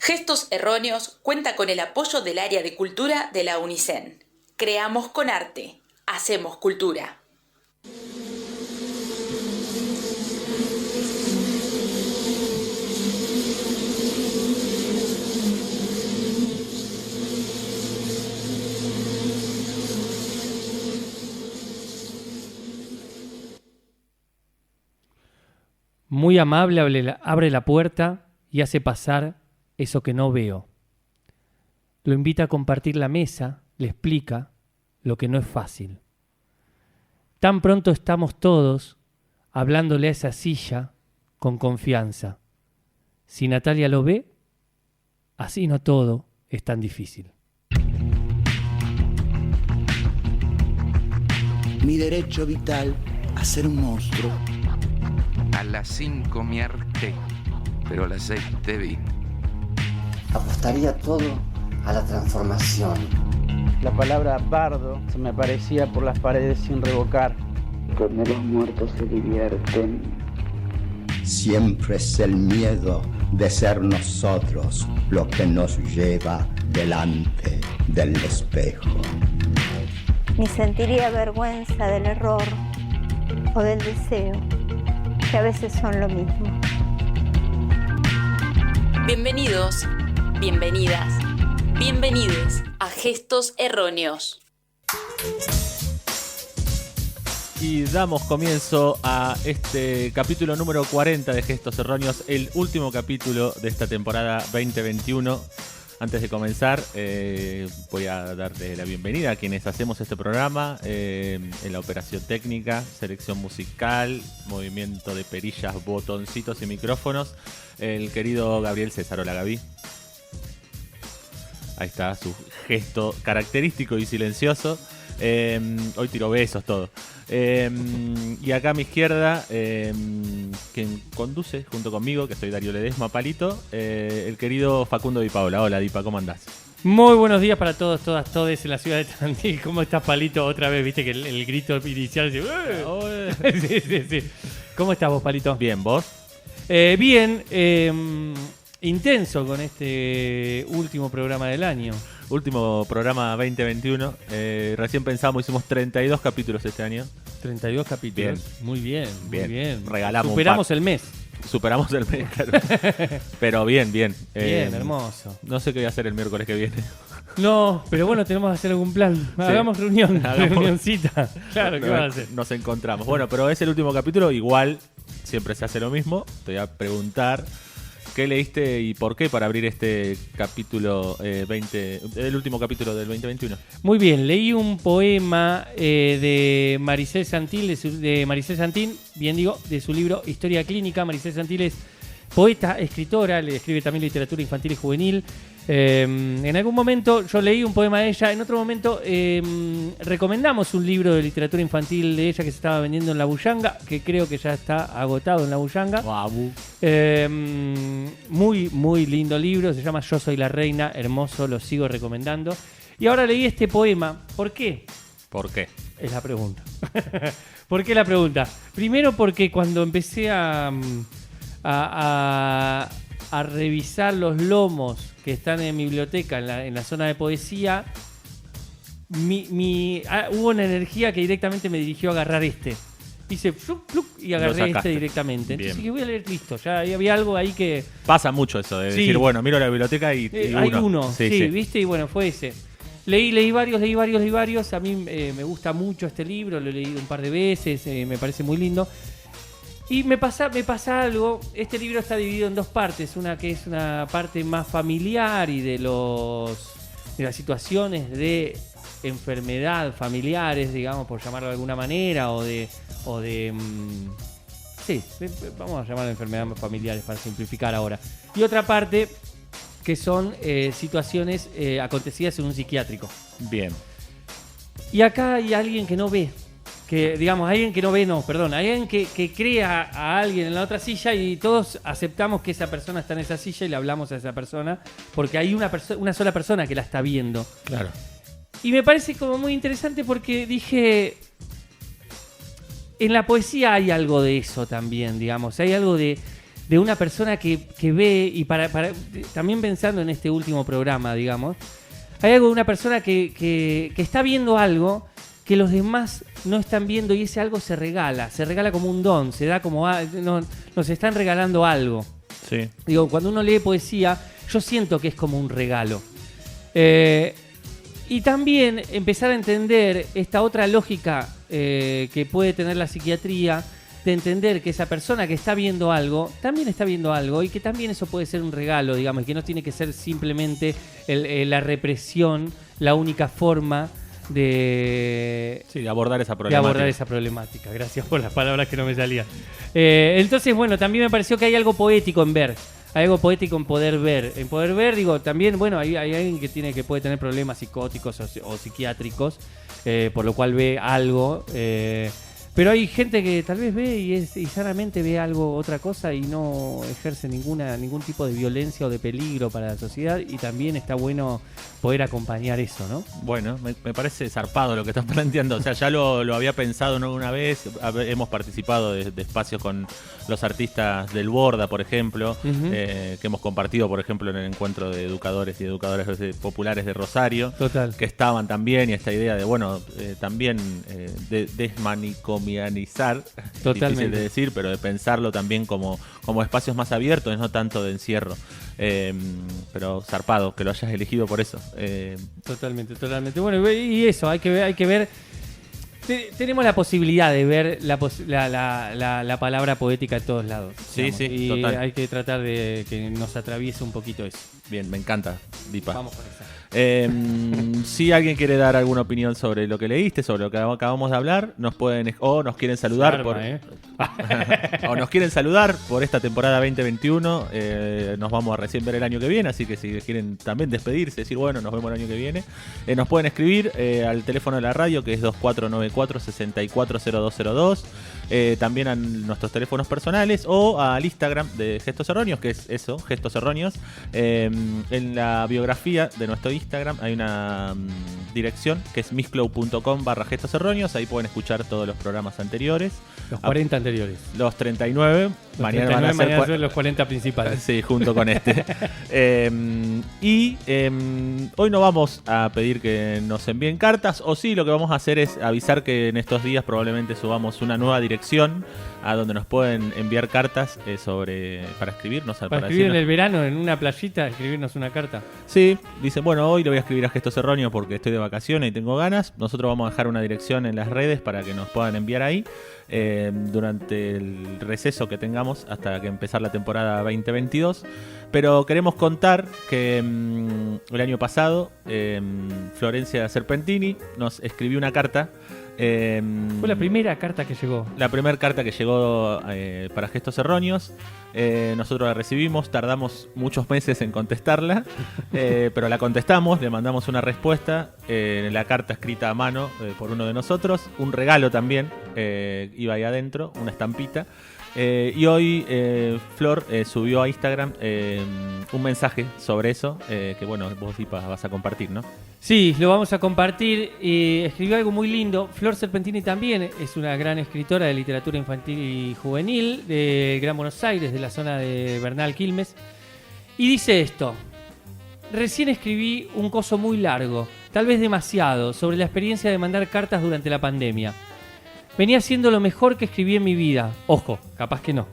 Gestos Erróneos cuenta con el apoyo del área de cultura de la UNICEN. Creamos con arte, hacemos cultura. Muy amable abre la puerta y hace pasar eso que no veo. Lo invita a compartir la mesa, le explica lo que no es fácil. Tan pronto estamos todos hablándole a esa silla con confianza. Si Natalia lo ve, así no todo es tan difícil. Mi derecho vital a ser un monstruo. A las 5 me harté, pero a las 6 te vi. Apostaría todo a la transformación. La palabra bardo se me aparecía por las paredes sin revocar. Donde los muertos se divierten. Siempre es el miedo de ser nosotros lo que nos lleva delante del espejo. Ni sentiría vergüenza del error o del deseo, que a veces son lo mismo. Bienvenidos, bienvenidas, bienvenides a Gestos Erróneos. Y damos comienzo a este capítulo número 40 de Gestos Erróneos, el último capítulo de esta temporada 2021. Antes de comenzar, voy a darle la bienvenida a quienes hacemos este programa, en la operación técnica, selección musical, movimiento de perillas, botoncitos y micrófonos, el querido Gabriel César. Hola, Gaby. Ahí está su gesto característico y silencioso. Hoy tiro besos, todo. Y acá a mi izquierda, quien conduce junto conmigo, que soy Darío Ledesma, Palito, el querido Facundo Di Paola. Hola, Dipa, ¿cómo andás? Muy buenos días para todos, todas, todes en la ciudad de Tandil. ¿Cómo estás, Palito? Otra vez, viste que el grito inicial dice, sí. ¿Cómo estás vos, Palito? Bien, ¿vos? Bien, intenso con este último programa del año. Último programa 2021. Recién pensamos, hicimos 32 capítulos este año. 32 capítulos. Bien. Muy bien. Regalamos Superamos el mes. Superamos el mes, claro. Pero bien. Bien, hermoso. No sé qué voy a hacer el miércoles que viene. No, pero bueno, tenemos que hacer algún plan. Sí. Hagamos reunioncita. Claro, ¿qué vas a hacer? Nos encontramos. Bueno, pero es el último capítulo. Igual, siempre se hace lo mismo. Te voy a preguntar qué leíste y por qué para abrir este capítulo el último capítulo del 2021. Muy bien, leí un poema de Maricel Santín, de su libro Historia Clínica. Maricel Santín es poeta, escritora, le escribe también literatura infantil y juvenil. En algún momento yo leí un poema de ella, en otro momento recomendamos un libro de literatura infantil de ella que se estaba vendiendo en La Buyanga, que creo que ya está agotado en La Buyanga. Wow. Muy, muy lindo libro, se llama Yo soy la reina, hermoso, lo sigo recomendando. Y ahora leí este poema, ¿por qué? ¿Por qué? Es la pregunta. ¿Por qué la pregunta? Primero porque cuando empecé a revisar los lomos que están en mi biblioteca, en la zona de poesía, hubo una energía que directamente me dirigió a agarrar este. Hice y agarré este directamente. Entonces dije, voy a leer, listo. Ya había algo ahí que... Pasa mucho eso de decir, bueno, miro la biblioteca y hay uno. Sí, ¿viste? Y bueno, fue ese. Leí varios. A mí me gusta mucho este libro, lo he leído un par de veces, me parece muy lindo. Y me pasa algo, este libro está dividido en dos partes, una que es una parte más familiar y de las situaciones de enfermedad familiares, digamos, por llamarlo de alguna manera, sí, vamos a llamarlo enfermedades familiares para simplificar ahora. Y otra parte que son situaciones acontecidas en un psiquiátrico. Bien. Y acá hay alguien que no ve. Alguien que crea a alguien en la otra silla y todos aceptamos que esa persona está en esa silla y le hablamos a esa persona porque hay una sola persona que la está viendo. Claro. Y me parece como muy interesante porque dije, en la poesía hay algo de eso también, digamos, hay algo de de una persona que ve, y para también pensando en este último programa, digamos, hay algo de una persona que está viendo algo que los demás no están viendo, y ese algo se regala como un don, se da como nos están regalando algo. Sí. Digo, cuando uno lee poesía, yo siento que es como un regalo. Y también empezar a entender esta otra lógica que puede tener la psiquiatría, de entender que esa persona que está viendo algo, también está viendo algo, y que también eso puede ser un regalo, digamos, y que no tiene que ser simplemente la represión la única forma de abordar esa problemática. Gracias por las palabras que no me salían. Entonces, bueno, también me pareció que hay algo poético en ver. Hay algo poético en poder ver. En poder ver, digo, también, bueno, hay alguien que puede tener problemas psicóticos o psiquiátricos, por lo cual ve algo. Pero hay gente que tal vez ve y sanamente ve algo, otra cosa, y no ejerce ningún tipo de violencia o de peligro para la sociedad, y también está bueno poder acompañar eso, ¿no? Bueno, me parece zarpado lo que estás planteando. O sea, ya lo había pensado no una vez. Hemos participado de espacios con los artistas del Borda, por ejemplo, que hemos compartido, por ejemplo, en el encuentro de educadores y educadoras populares de Rosario. Total. Que estaban también, y esta idea de, bueno, también de desmanicomianizar, totalmente, difícil de decir, pero de pensarlo también como espacios más abiertos, no tanto de encierro. Pero zarpado que lo hayas elegido por eso. Totalmente. Bueno, y eso, hay que ver. Tenemos la posibilidad de ver la palabra poética en todos lados. Sí, sí, y total. hay que tratar de que nos atraviese un poquito eso. Bien, me encanta, Dipa. Vamos con esa. Si alguien quiere dar alguna opinión sobre lo que leíste, sobre lo que acabamos de hablar, nos quieren saludar o nos quieren saludar por esta temporada 2021. Nos vamos a recién ver el año que viene, así que si quieren también despedirse, decir bueno, nos vemos el año que viene, nos pueden escribir al teléfono de la radio, que es 2494-640202, también a nuestros teléfonos personales, o al Instagram de Gestos Erróneos, que es eso, Gestos Erróneos. En la biografía de nuestro Instagram hay una dirección que es mixcloud.com/Gestos Erróneos. Ahí pueden escuchar todos los programas anteriores. Los 40 anteriores. Los 39. Mañana van a ser los 40 principales. Sí, junto con este. Hoy no vamos a pedir que nos envíen cartas, o sí, lo que vamos a hacer es avisar que en estos días probablemente subamos una nueva dirección a donde nos pueden enviar cartas para escribirnos. Para escribir en el verano, en una playita, escribirnos una carta. Sí, dicen, bueno, hoy le voy a escribir a Gestos Erróneos porque estoy de vacaciones y tengo ganas. Nosotros vamos a dejar una dirección en las redes para que nos puedan enviar ahí durante el receso que tengamos hasta que empezar la temporada 2022. Pero queremos contar que el año pasado Florencia Serpentini nos escribió una carta. Fue la primera carta que llegó. La primera carta que llegó para Gestos Erróneos. Nosotros la recibimos, tardamos muchos meses en contestarla, pero la contestamos, le mandamos una respuesta, la carta escrita a mano por uno de nosotros, un regalo también iba ahí adentro, una estampita. Y hoy Flor subió a Instagram un mensaje sobre eso, que bueno, vos Dipa vas a compartir, ¿no? Sí, lo vamos a compartir. Escribió algo muy lindo. Flor Serpentini también es una gran escritora de literatura infantil y juvenil del Gran Buenos Aires, de la zona de Bernal, Quilmes. Y dice esto: recién escribí un coso muy largo, tal vez demasiado, sobre la experiencia de mandar cartas durante la pandemia. Venía siendo lo mejor que escribí en mi vida. Ojo, capaz que no.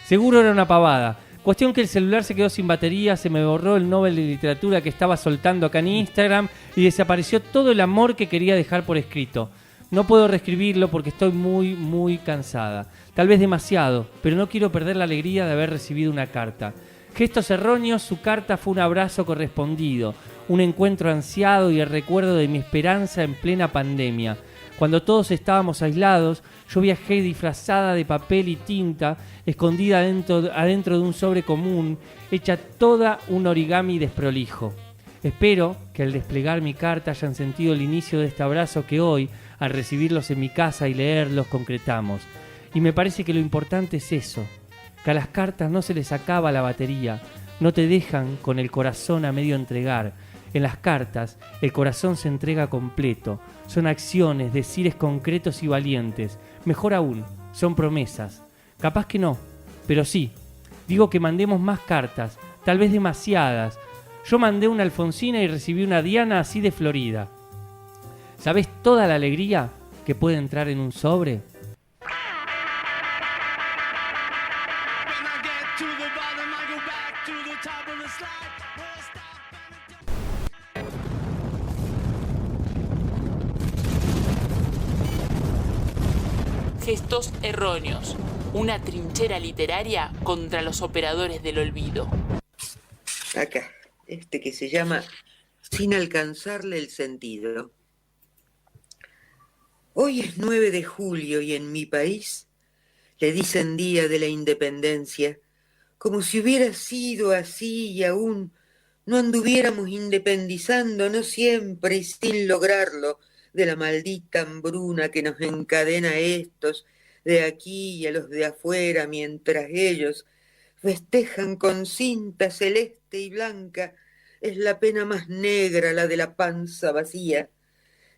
Seguro era una pavada. Cuestión que el celular se quedó sin batería, se me borró el Nobel de Literatura que estaba soltando acá en Instagram y desapareció todo el amor que quería dejar por escrito. No puedo reescribirlo porque estoy muy, muy cansada. Tal vez demasiado, pero no quiero perder la alegría de haber recibido una carta. Gestos Erróneos, su carta fue un abrazo correspondido, un encuentro ansiado y el recuerdo de mi esperanza en plena pandemia. Cuando todos estábamos aislados, yo viajé disfrazada de papel y tinta, escondida adentro de un sobre común, hecha toda un origami desprolijo. Espero que al desplegar mi carta hayan sentido el inicio de este abrazo que hoy, al recibirlos en mi casa y leerlos, concretamos. Y me parece que lo importante es eso, que a las cartas no se les acaba la batería, no te dejan con el corazón a medio entregar. En las cartas, el corazón se entrega completo. Son acciones, decires concretos y valientes. Mejor aún, son promesas. Capaz que no, pero sí. Digo que mandemos más cartas, tal vez demasiadas. Yo mandé una Alfonsina y recibí una Diana así de florida. ¿Sabés toda la alegría que puede entrar en un sobre? Gestos erróneos. Una trinchera literaria contra los operadores del olvido. Acá, este que se llama Sin alcanzarle el sentido. Hoy es 9 de julio y en mi país le dicen Día de la Independencia, como si hubiera sido así y aún no anduviéramos independizando, no siempre y sin lograrlo, de la maldita hambruna que nos encadena a estos de aquí y a los de afuera, mientras ellos festejan con cinta celeste y blanca. Es la pena más negra la de la panza vacía.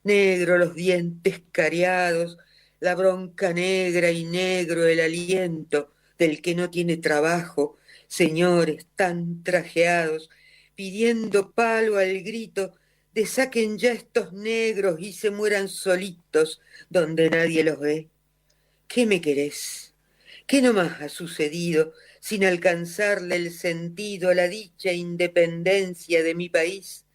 Negro los dientes cariados, la bronca negra y negro el aliento del que no tiene trabajo, señores tan trajeados, pidiendo palo al grito de saquen ya estos negros y se mueran solitos donde nadie los ve. ¿Qué me querés? ¿Qué nomás ha sucedido sin alcanzarle el sentido a la dicha independencia de mi país?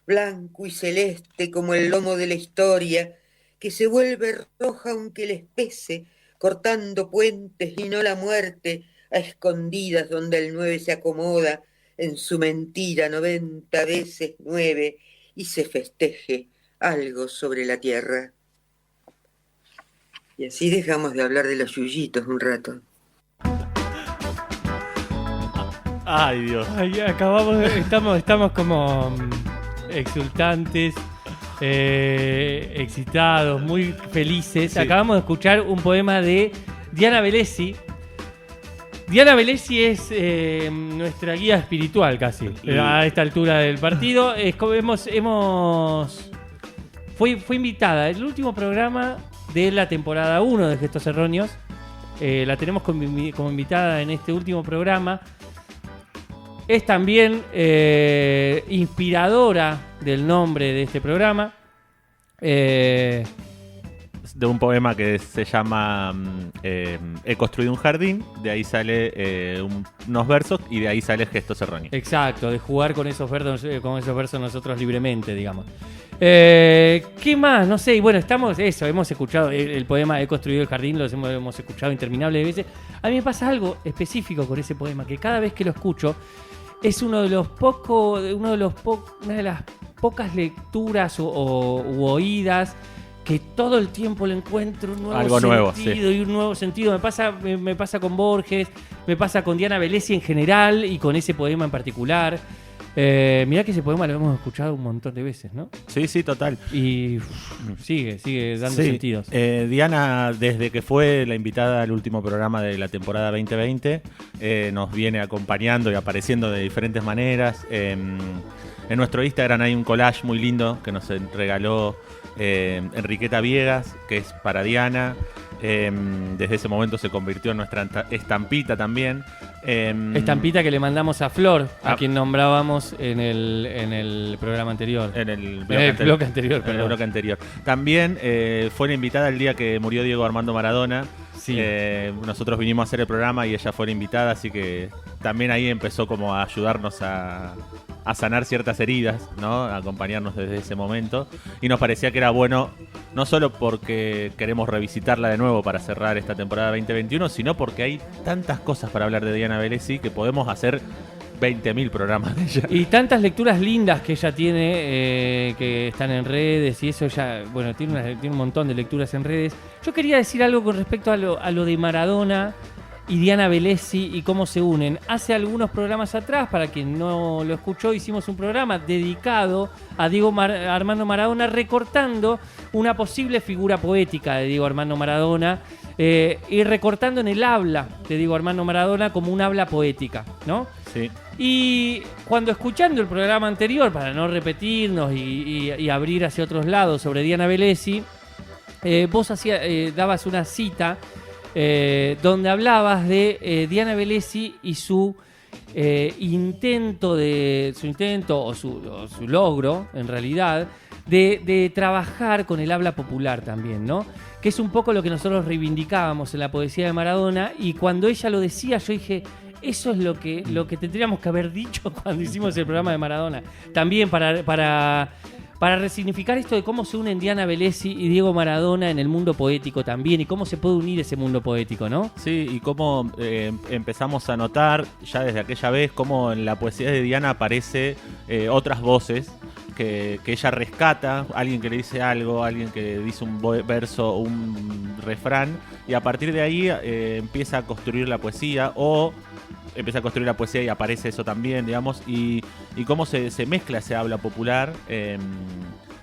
Blanco y celeste como el lomo de la historia, que se vuelve roja aunque les pese, cortando puentes y no la muerte, a escondidas donde el 9 se acomoda en su mentira 90 veces 9 y se festeje algo sobre la tierra. Y así dejamos de hablar de los yuyitos un rato. Ay, Dios. Ay, estamos como exultantes, excitados, muy felices. Sí. Acabamos de escuchar un poema de Diana Velesi. Diana Velesi es nuestra guía espiritual casi, a esta altura del partido. Fue invitada el último programa de la temporada 1 de Gestos Erróneos. La tenemos como invitada en este último programa. Es también inspiradora del nombre de este programa. De un poema que se llama He construido un jardín. De ahí sale unos versos y de ahí sale Gestos Erróneos. Exacto, de jugar con esos versos nosotros libremente, digamos. ¿Qué más? No sé, y bueno, hemos escuchado el poema He construido el jardín, lo hemos escuchado interminables veces. A mí me pasa algo específico con ese poema, que cada vez que lo escucho es una de las pocas lecturas u oídas que todo el tiempo le encuentro un nuevo sentido y un nuevo sentido. Me pasa con Borges, me pasa con Diana Velesi en general y con ese poema en particular. Mirá que ese poema lo hemos escuchado un montón de veces, ¿no? Sí, total. Y sigue dando sentidos. Diana, desde que fue la invitada al último programa de la temporada 2020, nos viene acompañando y apareciendo de diferentes maneras. En nuestro Instagram hay un collage muy lindo que nos regaló Enriqueta Viegas, que es para Diana. Desde ese momento se convirtió en nuestra estampita también. Estampita que le mandamos a Flor, a quien nombrábamos en el programa anterior. En el bloque anterior. También fue la invitada el día que murió Diego Armando Maradona. Sí. Nosotros vinimos a hacer el programa y ella fue la invitada, así que también ahí empezó como a ayudarnos a sanar ciertas heridas, ¿no? A acompañarnos desde ese momento. Y nos parecía que era bueno, no solo porque queremos revisitarla de nuevo para cerrar esta temporada 2021, sino porque hay tantas cosas para hablar de Diana Velesi que podemos hacer 20.000 programas de ella. Y tantas lecturas lindas que ella tiene, que están en redes y eso. Ella, bueno, tiene un montón de lecturas en redes. Yo quería decir algo con respecto a lo de Maradona y Diana Velesi y cómo se unen. Hace algunos programas atrás, para quien no lo escuchó, hicimos un programa dedicado a Diego Armando Maradona, recortando una posible figura poética de Diego Armando Maradona y recortando en el habla de Diego Armando Maradona como un habla poética, ¿no? Sí. Y cuando escuchando el programa anterior, para no repetirnos y abrir hacia otros lados sobre Diana Velesi, vos dabas una cita donde hablabas de Diana Velesi y su intento o su logro, en realidad, de trabajar con el habla popular también, ¿no? Que es un poco lo que nosotros reivindicábamos en la poesía de Maradona, y cuando ella lo decía yo dije, eso es lo que tendríamos que haber dicho cuando hicimos el programa de Maradona. También para resignificar esto de cómo se unen Diana Velesi y Diego Maradona en el mundo poético también, y cómo se puede unir ese mundo poético, ¿no? Sí, y cómo empezamos a notar ya desde aquella vez cómo en la poesía de Diana aparece otras voces que ella rescata, alguien que le dice algo, alguien que dice un verso o un refrán, y a partir de ahí empieza a construir la poesía, o empieza a construir la poesía y aparece eso también, digamos, y cómo se mezcla ese habla popular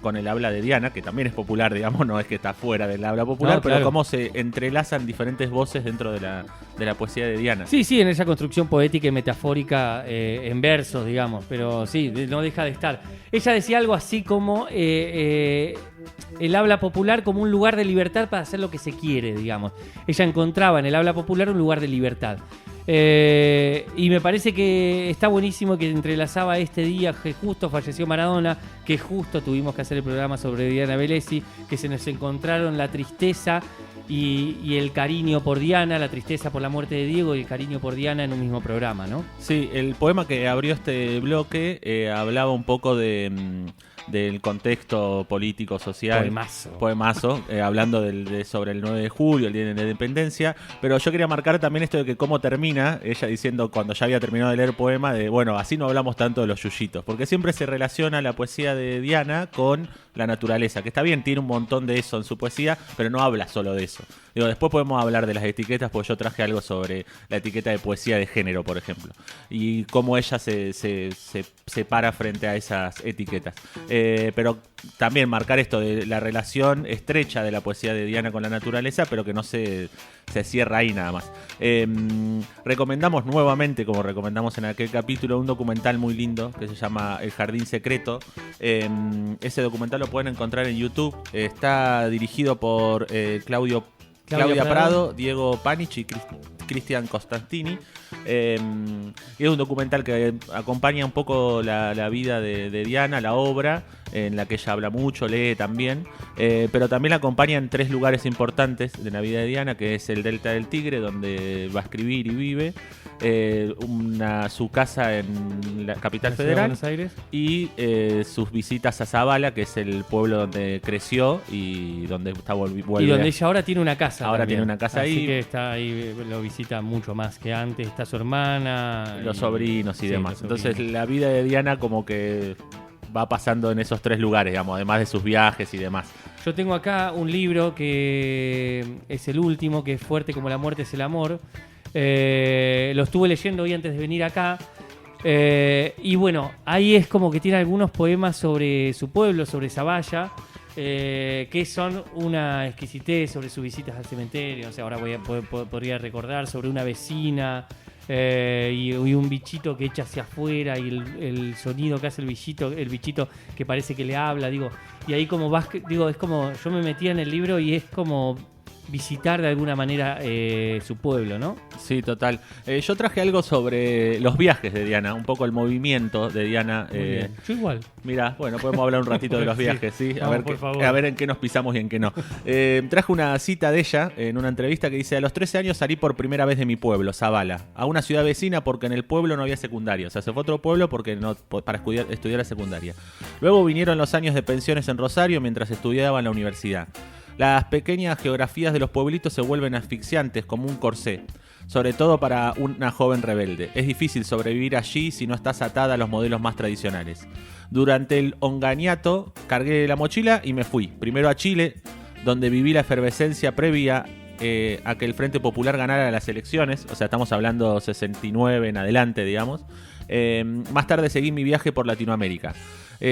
con el habla de Diana, que también es popular, digamos, no es que está fuera del habla popular, no, pero claro, cómo se entrelazan diferentes voces dentro de la poesía de Diana. Sí, en esa construcción poética y metafórica en versos, digamos, pero sí, no deja de estar. Ella decía algo así como el habla popular como un lugar de libertad para hacer lo que se quiere, digamos. Ella encontraba en el habla popular un lugar de libertad. Y me parece que está buenísimo que entrelazaba este día que justo falleció Maradona, que justo tuvimos que hacer el programa sobre Diana Velesi, que se nos encontraron la tristeza y el cariño por Diana, la tristeza por la muerte de Diego y el cariño por Diana en un mismo programa, ¿no? Sí, el poema que abrió este bloque hablaba un poco del contexto político, social. Poemazo, hablando sobre el 9 de julio, el Día de la Independencia. Pero yo quería marcar también esto de que cómo termina, ella diciendo cuando ya había terminado de leer el poema, de bueno, así no hablamos tanto de los yuyitos. Porque siempre se relaciona la poesía de Diana con la naturaleza, que está bien, tiene un montón de eso en su poesía, pero no habla solo de eso. Digo, después podemos hablar de las etiquetas, porque yo traje algo sobre la etiqueta de poesía de género, por ejemplo, y cómo ella se para frente a esas etiquetas. Pero también marcar esto de la relación estrecha de la poesía de Diana con la naturaleza, pero que no se cierra ahí nada más. Recomendamos nuevamente, como recomendamos en aquel capítulo, un documental muy lindo que se llama El Jardín Secreto. Ese documental lo pueden encontrar en YouTube. Está dirigido por Claudia Prado, Diego Panich y Cristian Costantini. Y es un documental que acompaña un poco la vida de Diana, la obra, en la que ella habla mucho, lee también, pero también la acompaña en 3 lugares importantes de la vida de Diana, que es el Delta del Tigre, donde va a escribir y vive, su casa en la capital federal, Buenos Aires, y sus visitas a Zabala, que es el pueblo donde creció y donde vuelve. Y donde ella ahora tiene una casa. Ahora también tiene una casa ahí. Así que está ahí, lo visita mucho más que antes. Está su hermana. Los sobrinos y demás. Entonces la vida de Diana como que va pasando en esos 3 lugares, digamos, además de sus viajes y demás. Yo tengo acá un libro que es el último, que es Fuerte como la muerte es el amor. Lo estuve leyendo hoy antes de venir acá. Y bueno, ahí es como que tiene algunos poemas sobre su pueblo, sobre Zaballa, que son una exquisitez, sobre sus visitas al cementerio. O sea, ahora podría recordar sobre una vecina y un bichito que echa hacia afuera y el sonido que hace el bichito que parece que le habla, digo. Y ahí como vas, digo, es como yo me metía en el libro y es como visitar de alguna manera su pueblo, ¿no? Sí, total. Yo traje algo sobre los viajes de Diana, un poco el movimiento de Diana. Yo igual. Mira, bueno, podemos hablar un ratito de los viajes, ¿sí? Vamos, a ver en qué nos pisamos y en qué no. Traje una cita de ella en una entrevista que dice: a los 13 años salí por primera vez de mi pueblo, Zabala, a una ciudad vecina porque en el pueblo no había secundaria. O sea, se fue a otro pueblo para estudiar la secundaria. Luego vinieron los años de pensiones en Rosario mientras estudiaba en la universidad. Las pequeñas geografías de los pueblitos se vuelven asfixiantes como un corsé, sobre todo para una joven rebelde. Es difícil sobrevivir allí si no estás atada a los modelos más tradicionales. Durante el onganiato cargué la mochila y me fui. Primero a Chile, donde viví la efervescencia previa a que el Frente Popular ganara las elecciones. O sea, estamos hablando 69 en adelante, digamos. Más tarde seguí mi viaje por Latinoamérica.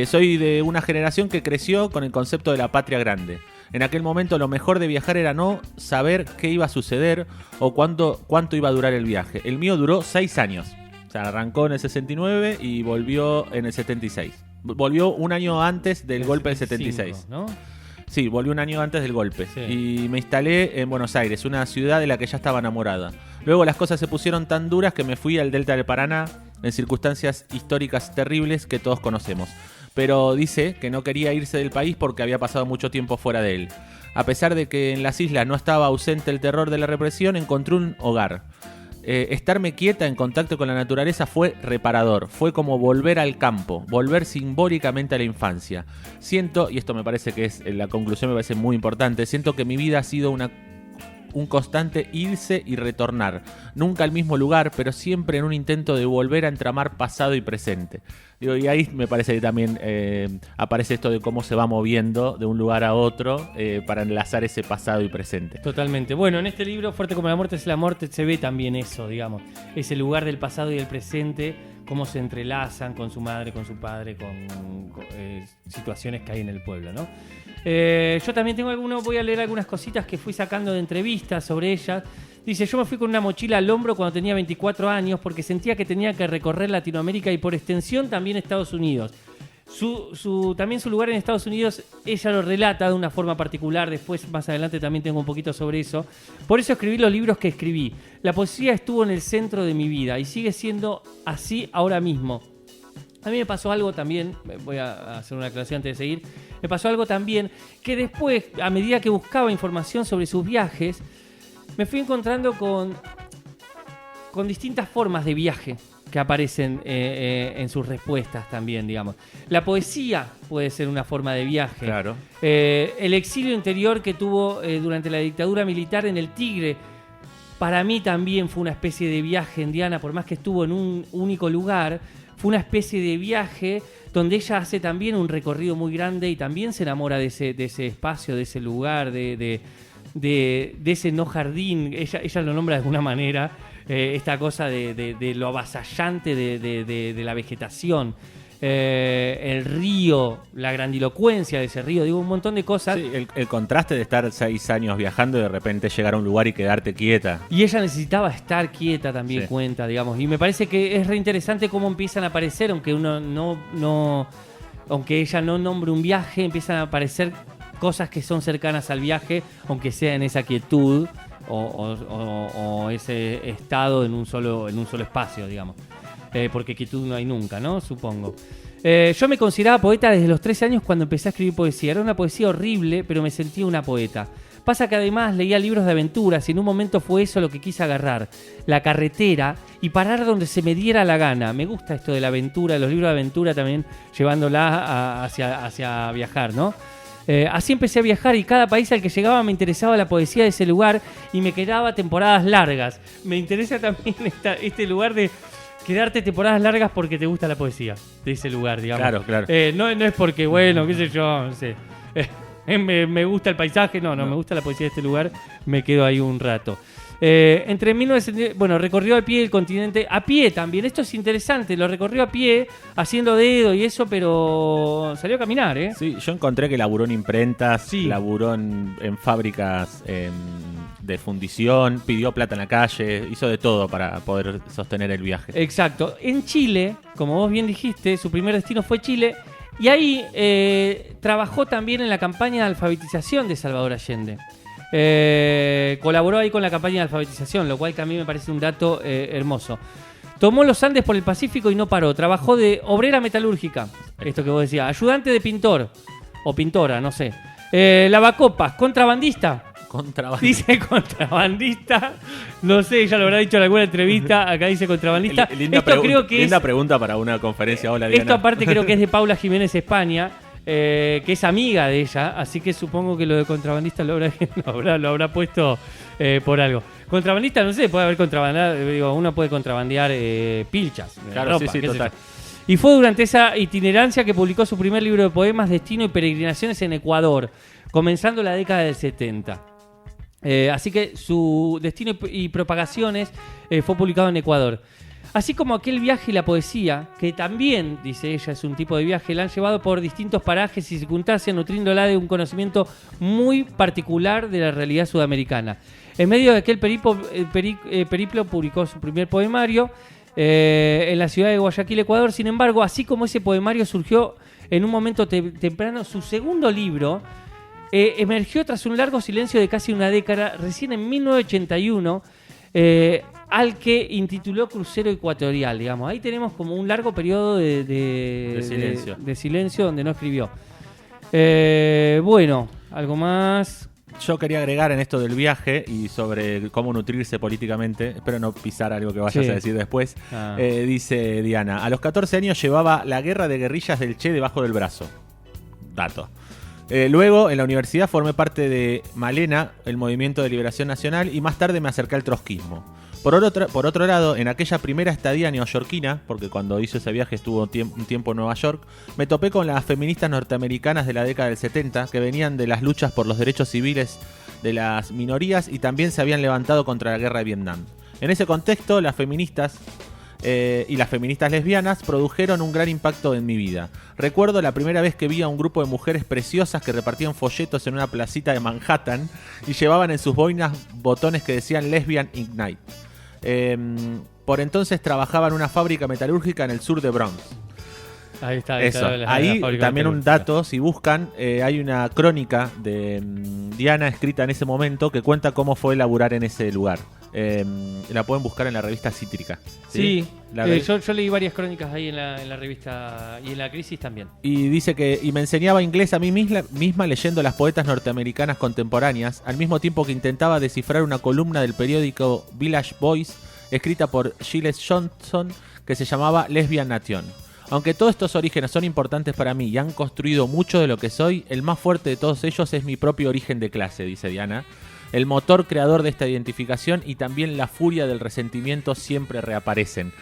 Soy de una generación que creció con el concepto de la patria grande. En aquel momento lo mejor de viajar era no saber qué iba a suceder o cuánto iba a durar el viaje. El mío duró 6 años. O sea, arrancó en el 69 y volvió en el 76. Volvió un año antes del golpe del 76. ¿No? Sí, volví un año antes del golpe. Sí. Y me instalé en Buenos Aires, una ciudad de la que ya estaba enamorada. Luego las cosas se pusieron tan duras que me fui al Delta del Paraná en circunstancias históricas terribles que todos conocemos. Pero dice que no quería irse del país porque había pasado mucho tiempo fuera de él. A pesar de que en las islas no estaba ausente el terror de la represión, encontré un hogar. Estarme quieta en contacto con la naturaleza fue reparador, fue como volver al campo, volver simbólicamente a la infancia. Siento, y esto me parece que es la conclusión, me parece muy importante, siento que mi vida ha sido un constante irse y retornar, nunca al mismo lugar, pero siempre en un intento de volver a entramar pasado y presente. Digo, y ahí me parece que también aparece esto de cómo se va moviendo de un lugar a otro para enlazar ese pasado y presente. Totalmente. Bueno, en este libro, Fuerte como la muerte es la muerte, se ve también eso, digamos. Ese lugar del pasado y del presente, cómo se entrelazan con su madre, con su padre, con situaciones que hay en el pueblo, ¿no? Yo también voy a leer algunas cositas que fui sacando de entrevistas sobre ellas. Dice, yo me fui con una mochila al hombro cuando tenía 24 años porque sentía que tenía que recorrer Latinoamérica y por extensión también Estados Unidos. También su lugar en Estados Unidos, ella lo relata de una forma particular. Después, más adelante, también tengo un poquito sobre eso. Por eso escribí los libros que escribí. La poesía estuvo en el centro de mi vida y sigue siendo así ahora mismo. A mí me pasó algo también, voy a hacer una aclaración antes de seguir, me pasó algo también que después, a medida que buscaba información sobre sus viajes, me fui encontrando con distintas formas de viaje que aparecen en sus respuestas también, digamos. La poesía puede ser una forma de viaje. Claro. El exilio interior que tuvo durante la dictadura militar en el Tigre, para mí también fue una especie de viaje en Diana, por más que estuvo en un único lugar. Fue una especie de viaje donde ella hace también un recorrido muy grande y también se enamora de ese espacio, de ese lugar, de ese no jardín. Ella lo nombra de alguna manera, esta cosa de lo avasallante de la vegetación. El río, la grandilocuencia de ese río, digo, un montón de cosas. Sí, el contraste de estar 6 años viajando y de repente llegar a un lugar y quedarte quieta. Y ella necesitaba estar quieta también, sí. Cuenta, digamos. Y me parece que es re interesante cómo empiezan a aparecer, aunque aunque ella no nombre un viaje, empiezan a aparecer cosas que son cercanas al viaje, aunque sea en esa quietud o ese estado en un solo espacio, digamos. Porque quietud no hay nunca, ¿no? Supongo. Yo me consideraba poeta desde los 13 años cuando empecé a escribir poesía. Era una poesía horrible, pero me sentía una poeta. Pasa que además leía libros de aventuras y en un momento fue eso lo que quise agarrar. La carretera y parar donde se me diera la gana. Me gusta esto de la aventura, los libros de aventura también llevándola hacia viajar, ¿no? Así empecé a viajar y cada país al que llegaba me interesaba la poesía de ese lugar y me quedaba temporadas largas. Me interesa también este lugar de quedarte temporadas largas porque te gusta la poesía de ese lugar, digamos. Claro. No es porque, bueno, qué sé yo, no sé. Me gusta el paisaje, no, me gusta la poesía de este lugar, me quedo ahí un rato. Recorrió a pie el continente, a pie también, esto es interesante, lo recorrió a pie, haciendo dedo y eso, pero salió a caminar, ¿eh? Sí, yo encontré que laburó en imprentas, sí. Laburó en fábricas de fundición, pidió plata en la calle, hizo de todo para poder sostener el viaje. Exacto. En Chile, como vos bien dijiste, su primer destino fue Chile, y ahí trabajó también en la campaña de alfabetización de Salvador Allende. Colaboró ahí con la campaña de alfabetización, lo cual que a mí me parece un dato hermoso. Tomó los Andes por el Pacífico y no paró. Trabajó de obrera metalúrgica, esto que vos decías, ayudante de pintor o pintora, no sé. Lavacopas, contrabandista. Dice contrabandista. No sé, ya lo habrá dicho en alguna entrevista. Acá dice contrabandista. Linda pregunta para una conferencia. Hola, Diana. Esto aparte creo que es de Paula Jiménez España, que es amiga de ella. Así que supongo que lo de contrabandista lo habrá puesto por algo. Contrabandista, no sé, puede haber contrabandear. Uno puede contrabandear pilchas. Claro, ropa, sí, total. Y fue durante esa itinerancia que publicó su primer libro de poemas, Destino y Peregrinaciones en Ecuador, comenzando la década del 70. Así que su Destino y Propagaciones fue publicado en Ecuador. Así como aquel viaje y la poesía, que también, dice ella, es un tipo de viaje, la han llevado por distintos parajes y circunstancias, nutriéndola de un conocimiento muy particular de la realidad sudamericana. En medio de aquel periplo publicó su primer poemario en la ciudad de Guayaquil, Ecuador. Sin embargo, así como ese poemario surgió en un momento temprano, su segundo libro emergió tras un largo silencio de casi una década, recién en 1981, al que intituló Crucero Ecuatorial, digamos. Ahí tenemos como un largo periodo de silencio donde no escribió. Bueno, algo más. Yo quería agregar en esto del viaje y sobre cómo nutrirse políticamente, espero no pisar algo que vayas a decir después. Dice Diana, a los 14 años llevaba la guerra de guerrillas del Che debajo del brazo. Dato. Luego, en la universidad formé parte de Malena, el Movimiento de Liberación Nacional, y más tarde me acerqué al trotskismo. Por otro lado, en aquella primera estadía neoyorquina, porque cuando hizo ese viaje estuvo un tiempo en Nueva York, me topé con las feministas norteamericanas de la década del 70, que venían de las luchas por los derechos civiles de las minorías y también se habían levantado contra la guerra de Vietnam. En ese contexto, las feministas y las feministas lesbianas produjeron un gran impacto en mi vida. Recuerdo la primera vez que vi a un grupo de mujeres preciosas que repartían folletos en una placita de Manhattan y llevaban en sus boinas botones que decían Lesbian Ignite. Por entonces trabajaba en una fábrica metalúrgica en el sur de Bronx. Ahí está. Eso. Ahí también un dato, si buscan, hay una crónica de Diana escrita en ese momento que cuenta cómo fue laburar en ese lugar. La pueden buscar en la revista Cítrica. Sí, yo leí varias crónicas ahí en la revista y en la Crisis también. Y dice que me enseñaba inglés a mí misma leyendo las poetas norteamericanas contemporáneas, al mismo tiempo que intentaba descifrar una columna del periódico Village Voice, escrita por Giles Johnson, que se llamaba Lesbian Nation. Aunque todos estos orígenes son importantes para mí y han construido mucho de lo que soy, el más fuerte de todos ellos es mi propio origen de clase, dice Diana. El motor creador de esta identificación y también la furia del resentimiento siempre reaparecen.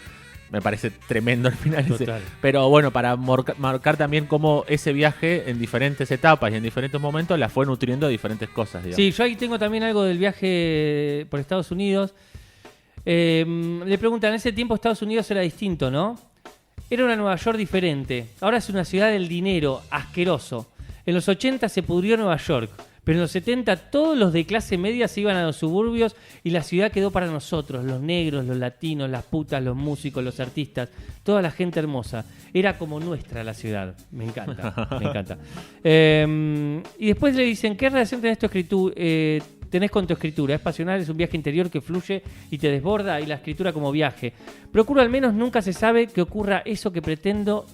Me parece tremendo al final ese. Pero bueno, para marcar también cómo ese viaje en diferentes etapas y en diferentes momentos la fue nutriendo de diferentes cosas, digamos. Sí, yo ahí tengo también algo del viaje por Estados Unidos. Le preguntan, en ese tiempo Estados Unidos era distinto, ¿no? Era una Nueva York diferente. Ahora es una ciudad del dinero, asqueroso. En los 80 se pudrió Nueva York. Pero en los 70 todos los de clase media se iban a los suburbios y la ciudad quedó para nosotros, los negros, los latinos, las putas, los músicos, los artistas, toda la gente hermosa. Era como nuestra la ciudad. Me encanta, me encanta. Y después le dicen, ¿qué relación tenés con tu escritura? Es pasional, es un viaje interior que fluye y te desborda, y la escritura como viaje. Procuro al menos nunca se sabe que ocurra eso que pretendo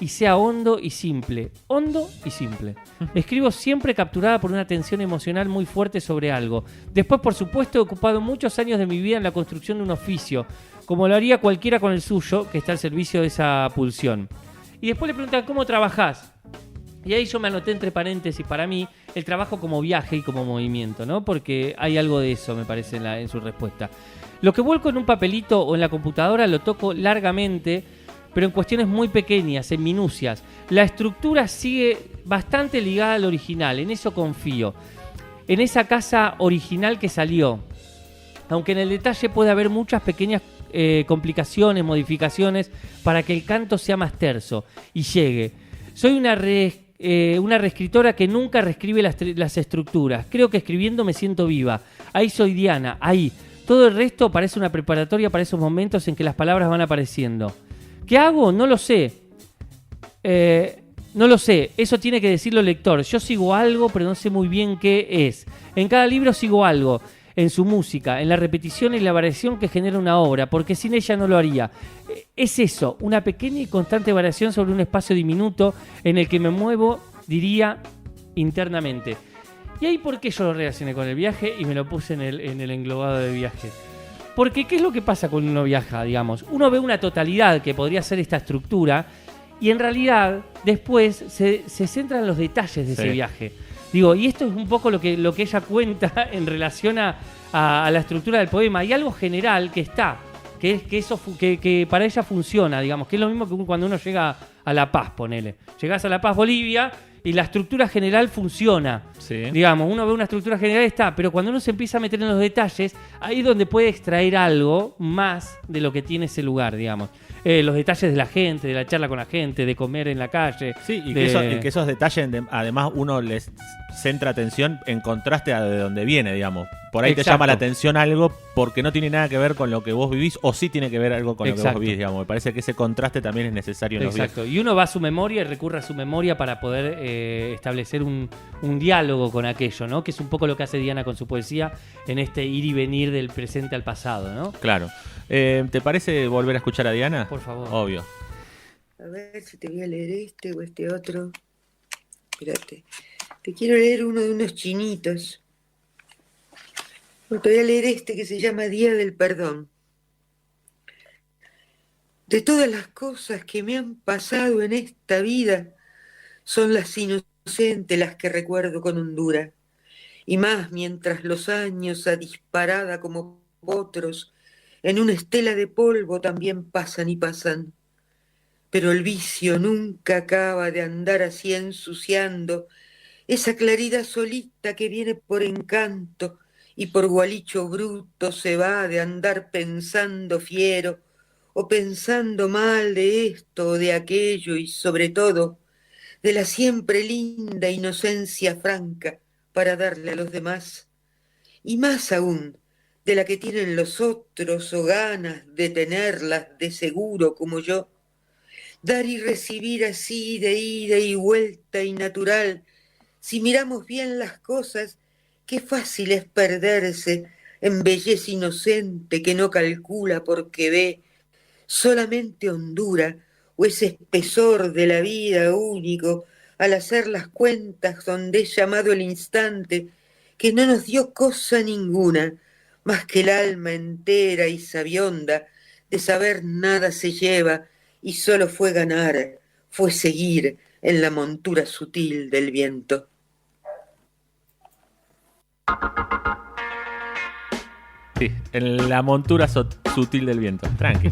y sea hondo y simple. Hondo y simple. Escribo siempre capturada por una tensión emocional muy fuerte sobre algo. Después, por supuesto, he ocupado muchos años de mi vida en la construcción de un oficio, como lo haría cualquiera con el suyo, que está al servicio de esa pulsión. Y después le preguntan, ¿cómo trabajás? Y ahí yo me anoté entre paréntesis, para mí, el trabajo como viaje y como movimiento, ¿no? Porque hay algo de eso, me parece, en su respuesta. Lo que vuelco en un papelito o en la computadora lo toco largamente, pero en cuestiones muy pequeñas, en minucias. La estructura sigue bastante ligada al original, en eso confío. En esa casa original que salió. Aunque en el detalle puede haber muchas pequeñas complicaciones, modificaciones, para que el canto sea más terso y llegue. Soy una reescritora que nunca reescribe las estructuras. Creo que escribiendo me siento viva. Ahí soy Diana, ahí. Todo el resto parece una preparatoria para esos momentos en que las palabras van apareciendo. ¿Qué hago? No lo sé. No lo sé. Eso tiene que decirlo el lector. Yo sigo algo, pero no sé muy bien qué es. En cada libro sigo algo. En su música, en la repetición y la variación que genera una obra, porque sin ella no lo haría. Es eso, una pequeña y constante variación sobre un espacio diminuto en el que me muevo, diría, internamente. Y ahí, ¿por qué yo lo relacioné con el viaje y me lo puse en el englobado de viaje? Porque, ¿qué es lo que pasa cuando uno viaja, digamos? Uno ve una totalidad que podría ser esta estructura y en realidad después se centra en los detalles de ese viaje. Digo, y esto es un poco lo que ella cuenta en relación a la estructura del poema. Hay algo general que está, que para ella funciona, digamos, que es lo mismo que cuando uno llega a La Paz, ponele. Llegás a La Paz, Bolivia, y la estructura general funciona. Sí. Digamos, uno ve una estructura general, está, pero cuando uno se empieza a meter en los detalles, ahí es donde puede extraer algo más de lo que tiene ese lugar, digamos. los detalles de la gente, de la charla con la gente, de comer en la calle. Sí, y que esos detalles, además, uno les centra atención en contraste a de dónde viene, digamos. Por ahí Exacto. te llama la atención algo porque no tiene nada que ver con lo que vos vivís, o sí tiene que ver algo con lo que Exacto. vos vivís, digamos. Me parece que ese contraste también es necesario en los Exacto. viajes. Y uno va a su memoria y recurre a su memoria para poder establecer un diálogo con aquello, ¿no? Que es un poco lo que hace Diana con su poesía en este ir y venir del presente al pasado, ¿no? Claro. ¿Te parece volver a escuchar a Diana? Por favor. Obvio. A ver si te voy a leer este o este otro. Espérate. Te quiero leer uno de unos chinitos. Te voy a leer este que se llama Día del Perdón. De todas las cosas que me han pasado en esta vida, son las inocentes las que recuerdo con hondura. Y más mientras los años a disparada como potros, en una estela de polvo también pasan y pasan. Pero el vicio nunca acaba de andar así ensuciando esa claridad solita que viene por encanto y por gualicho bruto se va de andar pensando fiero o pensando mal de esto o de aquello y sobre todo de la siempre linda inocencia franca para darle a los demás y más aún de la que tienen los otros o ganas de tenerlas de seguro como yo. Dar y recibir así de ida y vuelta y natural. Si miramos bien las cosas, qué fácil es perderse en belleza inocente que no calcula porque ve solamente hondura o ese espesor de la vida único al hacer las cuentas donde es llamado el instante que no nos dio cosa ninguna más que el alma entera y sabionda de saber nada se lleva y solo fue ganar, fue seguir en la montura sutil del viento. Sí, en la montura sutil del viento. Tranqui,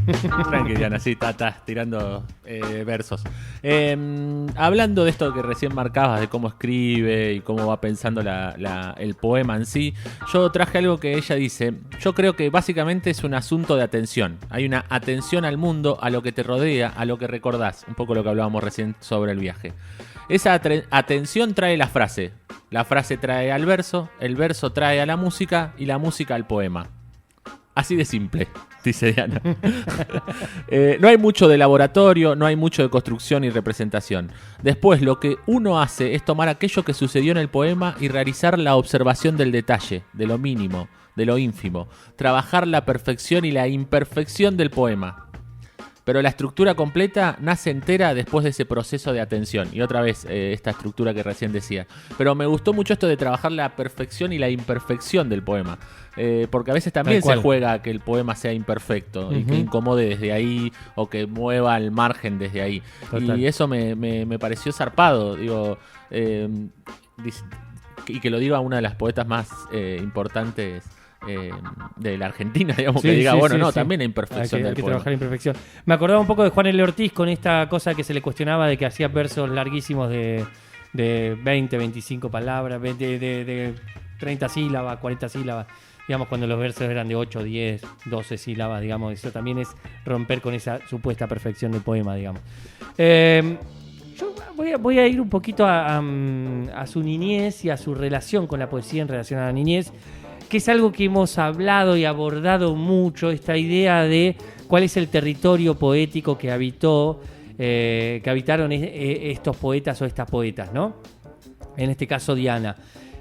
tranqui, Diana, sí, estás tirando versos. Hablando de esto que recién marcabas, de cómo escribe y cómo va pensando el poema en sí, yo traje algo que ella dice. Yo creo que básicamente es un asunto de atención. Hay una atención al mundo, a lo que te rodea, a lo que recordás. Un poco lo que hablábamos recién sobre el viaje. Esa atención trae la frase trae al verso, el verso trae a la música y la música al poema. Así de simple, dice Diana. No hay mucho de laboratorio, no hay mucho de construcción y representación. Después lo que uno hace es tomar aquello que sucedió en el poema y realizar la observación del detalle, de lo mínimo, de lo ínfimo. Trabajar la perfección y la imperfección del poema. Pero la estructura completa nace entera después de ese proceso de atención. Y otra vez, esta estructura que recién decía. Pero me gustó mucho esto de trabajar la perfección y la imperfección del poema. Porque a veces también se juega a que el poema sea imperfecto. Y que incomode desde ahí o que mueva al margen desde ahí. Total. Y eso me pareció zarpado. Digo, y que lo diga una de las poetas más importantes de la Argentina, digamos, sí, que diga, también hay imperfección del hay que poema. trabajar la imperfección. Me acordaba un poco de Juan L. Ortiz con esta cosa que se le cuestionaba de que hacía versos larguísimos de 20, 25 palabras, de 30 sílabas, 40 sílabas, digamos, cuando los versos eran de 8, 10, 12 sílabas, digamos, eso también es romper con esa supuesta perfección del poema, digamos. Yo voy a ir un poquito a su niñez y a su relación con la poesía en relación a la niñez, que es algo que hemos hablado y abordado mucho, esta idea de cuál es el territorio poético que habitaron estos poetas o estas poetas, ¿no? En este caso Diana.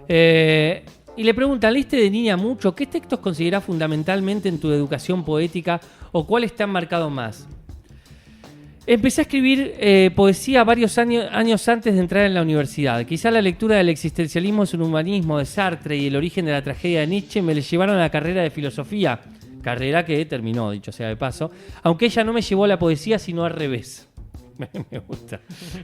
Y le preguntan, ¿leíste de niña mucho? ¿Qué textos considerás fundamentalmente en tu educación poética o cuáles te han marcado más? Empecé a escribir poesía varios años antes de entrar en la universidad. Quizá la lectura del existencialismo es un humanismo de Sartre y el origen de la tragedia de Nietzsche me llevaron a la carrera de filosofía, carrera que terminó, dicho sea de paso, aunque ella no me llevó a la poesía, sino al revés. Me gusta,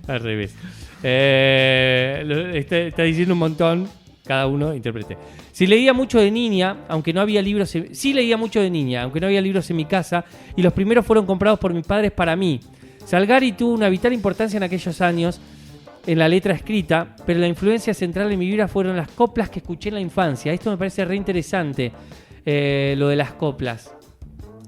al revés. Está diciendo un montón, cada uno interprete. Leía mucho de niña, aunque no había libros. Sí leía mucho de niña, aunque no había libros en mi casa, y los primeros fueron comprados por mis padres para mí. Salgari tuvo una vital importancia en aquellos años en la letra escrita, pero la influencia central en mi vida fueron las coplas que escuché en la infancia. Esto me parece re interesante, lo de las coplas.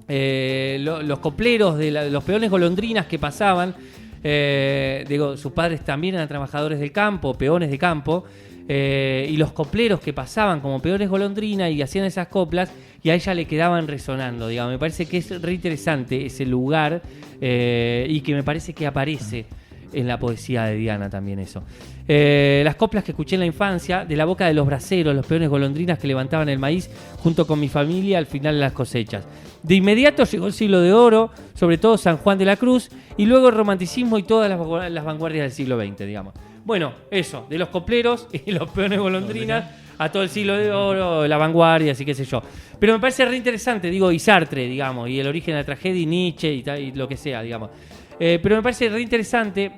los copleros de los peones golondrinas que pasaban. Sus padres también eran trabajadores del campo, peones de campo. Y los copleros que pasaban como peones golondrina y hacían esas coplas y a ella le quedaban resonando, digamos. Me parece que es re interesante ese lugar y que me parece que aparece en la poesía de Diana también eso. Las coplas que escuché en la infancia, de la boca de los braceros, los peones golondrinas que levantaban el maíz junto con mi familia al final de las cosechas. De inmediato llegó el siglo de oro, sobre todo San Juan de la Cruz, y luego el romanticismo y todas las vanguardias del siglo XX, digamos. Bueno, eso, de los copleros y los peones golondrinas a todo el siglo de oro, la vanguardia, así qué sé yo. Pero me parece re interesante, y Sartre, digamos, y el origen de la tragedia, y Nietzsche, y lo que sea, digamos. Pero me parece re interesante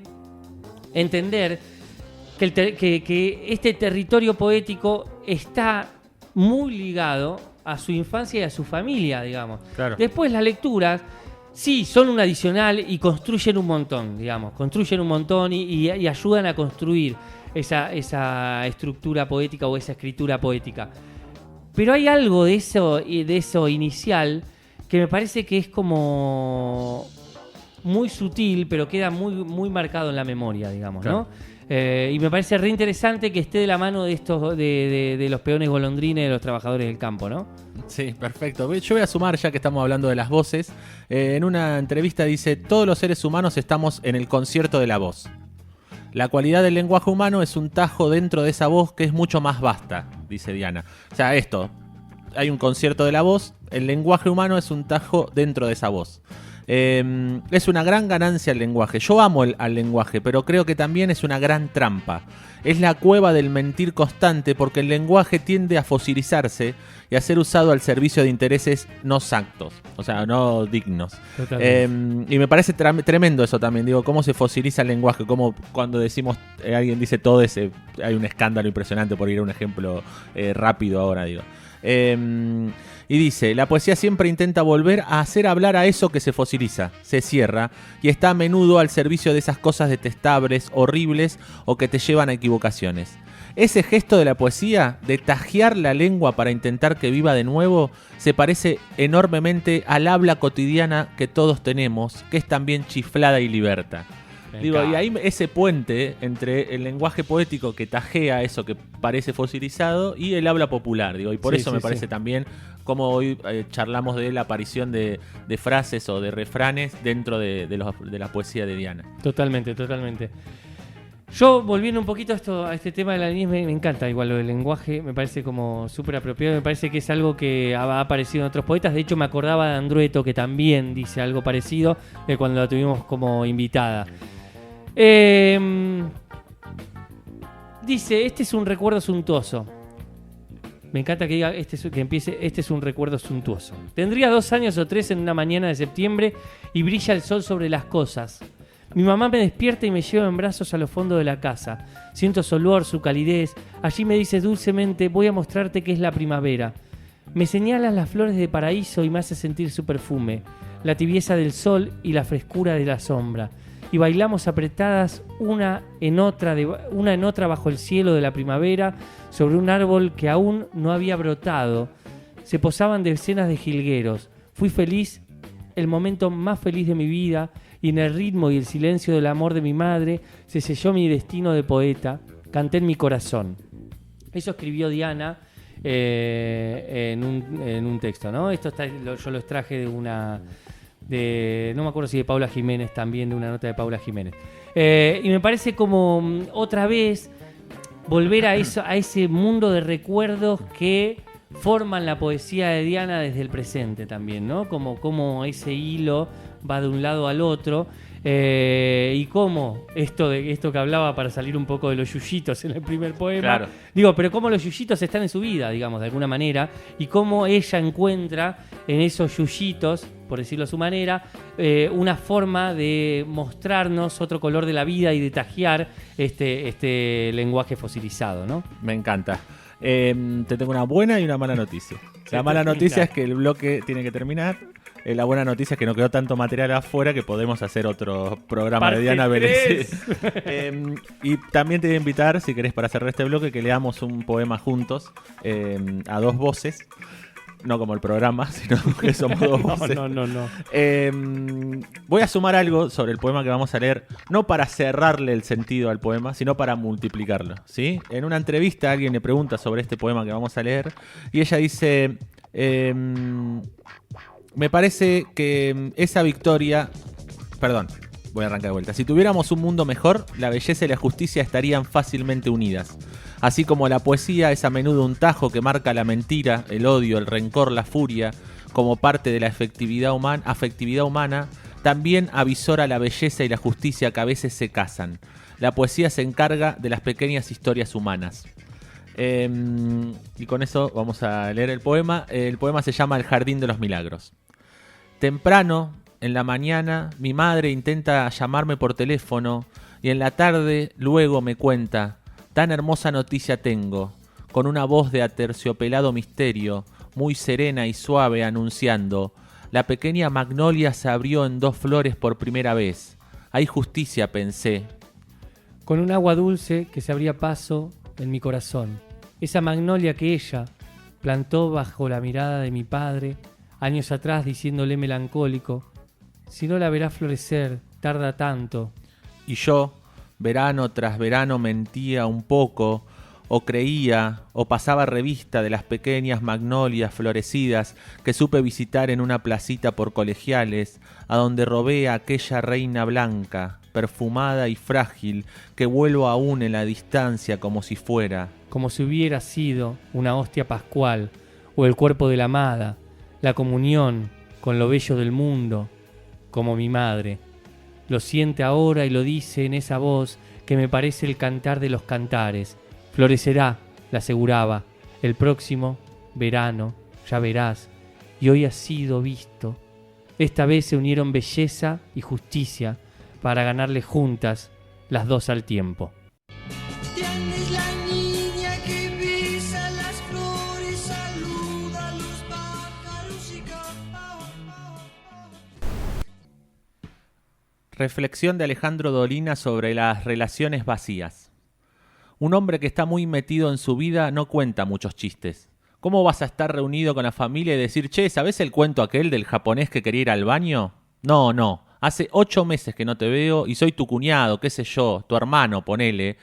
entender que este territorio poético está muy ligado a su infancia y a su familia, digamos. Claro. Después las lecturas, sí, son un adicional y construyen un montón, digamos. Construyen un montón y ayudan a construir esa estructura poética o esa escritura poética. Pero hay algo de eso inicial que me parece que es como muy sutil, pero queda muy, muy marcado en la memoria, digamos, claro. ¿No? Y me parece re interesante que esté de la mano de estos de los peones golondrines y de los trabajadores del campo, ¿no? Sí, perfecto. Yo voy a sumar, ya que estamos hablando de las voces. En una entrevista dice: todos los seres humanos estamos en el concierto de la voz. La cualidad del lenguaje humano es un tajo dentro de esa voz que es mucho más vasta, dice Diana. O sea, hay un concierto de la voz, el lenguaje humano es un tajo dentro de esa voz. Es una gran ganancia el lenguaje. Yo amo al lenguaje, pero creo que también es una gran trampa. Es la cueva del mentir constante, porque el lenguaje tiende a fosilizarse y a ser usado al servicio de intereses no santos, o sea, no dignos. Y me parece tremendo eso también, cómo se fosiliza el lenguaje, cómo cuando decimos, alguien dice todo ese, hay un escándalo impresionante, por ir a un ejemplo rápido ahora, y dice: la poesía siempre intenta volver a hacer hablar a eso que se fosiliza, se cierra y está a menudo al servicio de esas cosas detestables, horribles o que te llevan a equivocaciones. Ese gesto de la poesía, de tajear la lengua para intentar que viva de nuevo, se parece enormemente al habla cotidiana que todos tenemos, que es también chiflada y liberta. Y ahí ese puente entre el lenguaje poético que tajea eso que parece fosilizado y el habla popular, y por eso me parece también como hoy charlamos de la aparición de frases o de refranes dentro de la poesía de Diana. Totalmente. Yo, volviendo un poquito a este tema de la niñez, me encanta igual lo del lenguaje, me parece como súper apropiado, me parece que es algo que ha aparecido en otros poetas. De hecho, me acordaba de Andrueto, que también dice algo parecido cuando la tuvimos como invitada. Dice: este es un recuerdo suntuoso. Me encanta que diga que empiece: este es un recuerdo suntuoso. Tendría 2 años o 3 en una mañana de septiembre y brilla el sol sobre las cosas. Mi mamá me despierta y me lleva en brazos a los fondos de la casa. Siento su olor, su calidez. Allí me dice dulcemente: voy a mostrarte qué es la primavera. Me señala las flores de paraíso y me hace sentir su perfume, la tibieza del sol y la frescura de la sombra. Y bailamos apretadas una en otra bajo el cielo de la primavera, sobre un árbol que aún no había brotado. Se posaban decenas de jilgueros. Fui feliz, el momento más feliz de mi vida, y en el ritmo y el silencio del amor de mi madre se selló mi destino de poeta. Canté en mi corazón. Eso escribió Diana en un texto, ¿no? Esto yo lo extraje no me acuerdo si de Paula Jiménez también, de una nota de Paula Jiménez. Y me parece como otra vez volver a ese mundo de recuerdos que forman la poesía de Diana desde el presente también, ¿no? Como ese hilo va de un lado al otro. Y cómo esto que hablaba, para salir un poco de los yuyitos en el primer poema, claro. Pero cómo los yuyitos están en su vida, digamos, de alguna manera, y cómo ella encuentra en esos yuyitos, por decirlo a su manera, una forma de mostrarnos otro color de la vida y de tajear este lenguaje fosilizado, ¿no? Me encanta. Te tengo una buena y una mala noticia. La mala noticia es que el bloque tiene que terminar. La buena noticia es que no quedó tanto material afuera, que podemos hacer otro programa de Diana Vélez. Y también te voy a invitar, si querés, para cerrar este bloque, que leamos un poema juntos, a 2 voces. no como el programa, sino que somos dos voces. No. Voy a sumar algo sobre el poema que vamos a leer, no para cerrarle el sentido al poema, sino para multiplicarlo, ¿sí? En una entrevista alguien le pregunta sobre este poema que vamos a leer y ella dice, me parece que esa victoria... Perdón, voy a arrancar de vuelta. Si tuviéramos un mundo mejor, la belleza y la justicia estarían fácilmente unidas. Así como la poesía es a menudo un tajo que marca la mentira, el odio, el rencor, la furia, como parte de la afectividad humana, también avisora la belleza y la justicia que a veces se casan. La poesía se encarga de las pequeñas historias humanas. Y con eso vamos a leer el poema. El poema se llama El Jardín de los Milagros. Temprano, en la mañana, mi madre intenta llamarme por teléfono y en la tarde luego me cuenta: tan hermosa noticia tengo, con una voz de aterciopelado misterio, muy serena y suave anunciando: la pequeña magnolia se abrió en 2 flores por primera vez. Hay justicia, pensé. Con un agua dulce que se abría paso en mi corazón. Esa magnolia que ella plantó bajo la mirada de mi padre, años atrás diciéndole melancólico: si no la verás florecer, tarda tanto. Y yo, verano tras verano, mentía un poco, o creía, o pasaba revista de las pequeñas magnolias florecidas que supe visitar en una placita por Colegiales, a donde robé a aquella reina blanca, perfumada y frágil, que vuelo aún en la distancia como si fuera. Como si hubiera sido una hostia pascual, o el cuerpo de la amada, la comunión con lo bello del mundo, como mi madre. Lo siente ahora y lo dice en esa voz que me parece el cantar de los cantares. Florecerá, la aseguraba, el próximo verano, ya verás, y hoy ha sido visto. Esta vez se unieron belleza y justicia para ganarle juntas las dos al tiempo. Tienes la niña que besa las flores, saluda a los pájaros y canta. Reflexión de Alejandro Dolina sobre las relaciones vacías. Un hombre que está muy metido en su vida no cuenta muchos chistes. ¿Cómo vas a estar reunido con la familia y decir: che, ¿sabés el cuento aquel del japonés que quería ir al baño? No. Hace 8 meses que no te veo y soy tu cuñado, qué sé yo, tu hermano, ponele.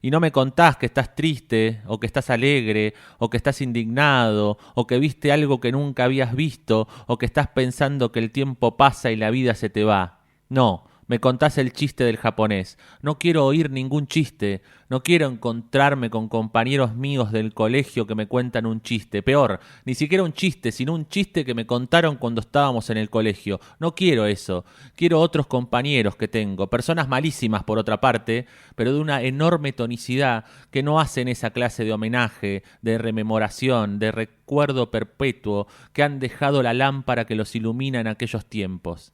Y no me contás que estás triste, o que estás alegre, o que estás indignado, o que viste algo que nunca habías visto, o que estás pensando que el tiempo pasa y la vida se te va. No. Me contás el chiste del japonés. No quiero oír ningún chiste. No quiero encontrarme con compañeros míos del colegio que me cuentan un chiste. Peor, ni siquiera un chiste, sino un chiste que me contaron cuando estábamos en el colegio. No quiero eso. Quiero otros compañeros que tengo. Personas malísimas por otra parte, pero de una enorme tonicidad, que no hacen esa clase de homenaje, de rememoración, de recuerdo perpetuo, que han dejado la lámpara que los ilumina en aquellos tiempos.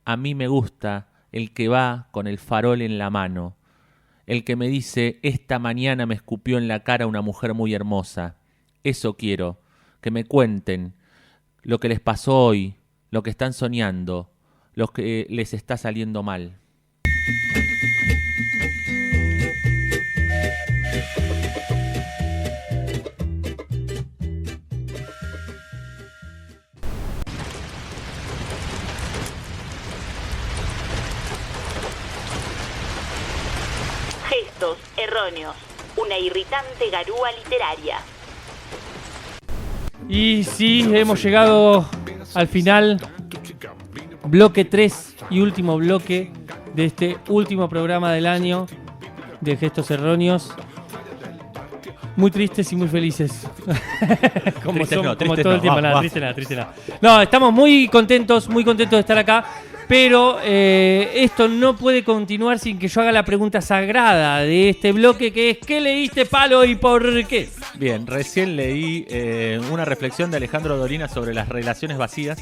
A mí me gusta el que va con el farol en la mano, el que me dice: esta mañana me escupió en la cara una mujer muy hermosa. Eso quiero, que me cuenten lo que les pasó hoy, lo que están soñando, lo que les está saliendo mal. Gestos erróneos, una irritante garúa literaria. Y sí, hemos llegado al final, bloque 3 y último bloque de este último programa del año de Gestos Erróneos. Muy tristes y muy felices. como tristes somos, no, como tristes todo el no, tiempo. vamos, Triste nada. No, estamos muy contentos de estar acá. Pero esto no puede continuar sin que yo haga la pregunta sagrada de este bloque, que es: ¿qué leíste, Palo, y por qué? Bien, recién leí una reflexión de Alejandro Dolina sobre las relaciones vacías,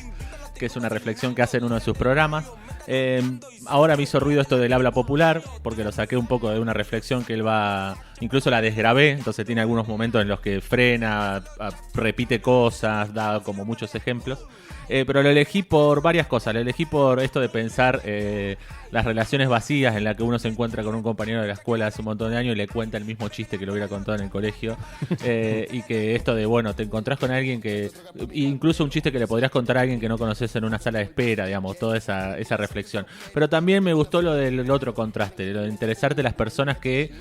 que es una reflexión que hace en uno de sus programas. Ahora me hizo ruido esto del habla popular, porque lo saqué un poco de una reflexión que él va... Incluso la desgrabé, entonces tiene algunos momentos en los que frena, repite cosas, da como muchos ejemplos. Pero lo elegí por varias cosas. Lo elegí por esto de pensar las relaciones vacías en las que uno se encuentra con un compañero de la escuela hace un montón de años y le cuenta el mismo chiste que lo hubiera contado en el colegio. Y que esto de, bueno, te encontrás con alguien que... Incluso un chiste que le podrías contar a alguien que no conoces en una sala de espera, digamos, toda esa reflexión. Pero también me gustó lo del otro contraste, lo de interesarte las personas que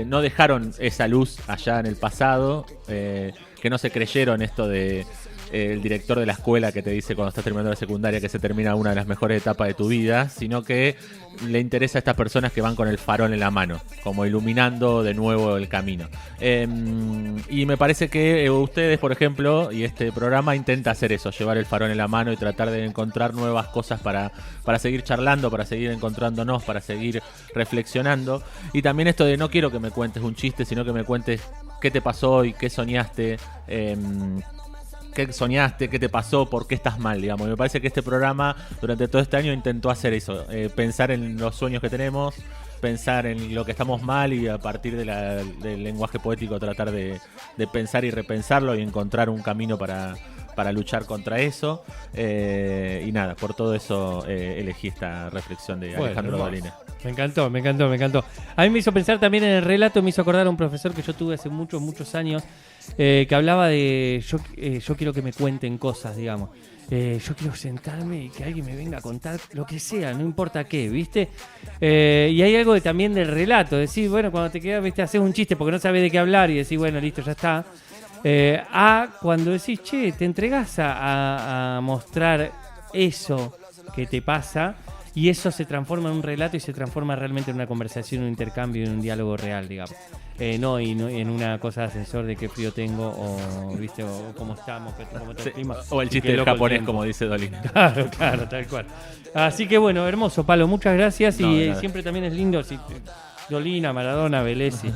no dejaron esa luz allá en el pasado, que no se creyeron esto de... el director de la escuela que te dice cuando estás terminando la secundaria que se termina una de las mejores etapas de tu vida, sino que le interesa a estas personas que van con el farol en la mano, como iluminando de nuevo el camino. Y me parece que ustedes, por ejemplo, y este programa intenta hacer eso, llevar el farol en la mano y tratar de encontrar nuevas cosas para seguir charlando, para seguir encontrándonos, para seguir reflexionando. Y también esto de no quiero que me cuentes un chiste, sino que me cuentes qué te pasó y qué soñaste, qué soñaste, qué te pasó, por qué estás mal, digamos. Me parece que este programa durante todo este año intentó hacer eso, pensar en los sueños que tenemos, pensar en lo que estamos mal y a partir del lenguaje poético tratar de pensar y repensarlo y encontrar un camino para luchar contra eso. Y nada, por todo eso elegí esta reflexión de Alejandro Dolina. Me encantó. A mí me hizo pensar también en el relato, me hizo acordar a un profesor que yo tuve hace muchos años, que hablaba de yo quiero que me cuenten cosas, digamos. Yo quiero sentarme y que alguien me venga a contar lo que sea, no importa qué, ¿viste? Y hay algo también del relato, decir, bueno, cuando te quedas, ¿viste? Haces un chiste porque no sabes de qué hablar y decís, bueno, listo, ya está. Cuando decís, che, te entregás a mostrar eso que te pasa y eso se transforma en un relato y se transforma realmente en una conversación, un intercambio, en un diálogo real, digamos. No en una cosa de ascensor de qué frío tengo o, ¿viste? O cómo estamos, cómo está el clima. O el chiste del japonés, como dice Dolina. Claro, tal cual. Así que bueno, hermoso, Palo, muchas gracias. Y siempre también es lindo... Dolina, Maradona, Velesi.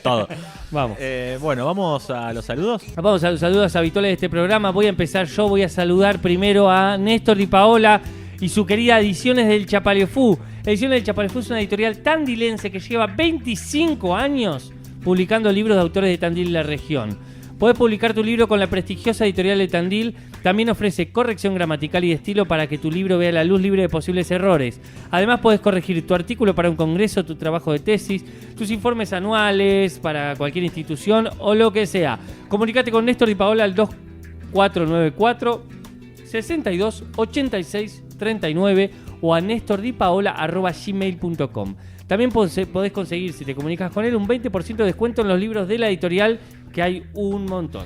Todo. Vamos. Bueno, ¿vamos a los saludos? Vamos a los saludos habituales de este programa. Voy a empezar yo. Voy a saludar primero a Néstor Di Paola y su querida Ediciones del Chapalefú. Ediciones del Chapalefú es una editorial tandilense que lleva 25 años publicando libros de autores de Tandil y la región. Podés publicar tu libro con la prestigiosa editorial de Tandil. También ofrece corrección gramatical y de estilo para que tu libro vea la luz libre de posibles errores. Además podés corregir tu artículo para un congreso, tu trabajo de tesis, tus informes anuales para cualquier institución o lo que sea. Comunicate con Néstor Di Paola al 2494 62 86 39 o a nestordipaola@gmail.com. También podés conseguir, si te comunicas con él, un 20% de descuento en los libros de la editorial, que hay un montón.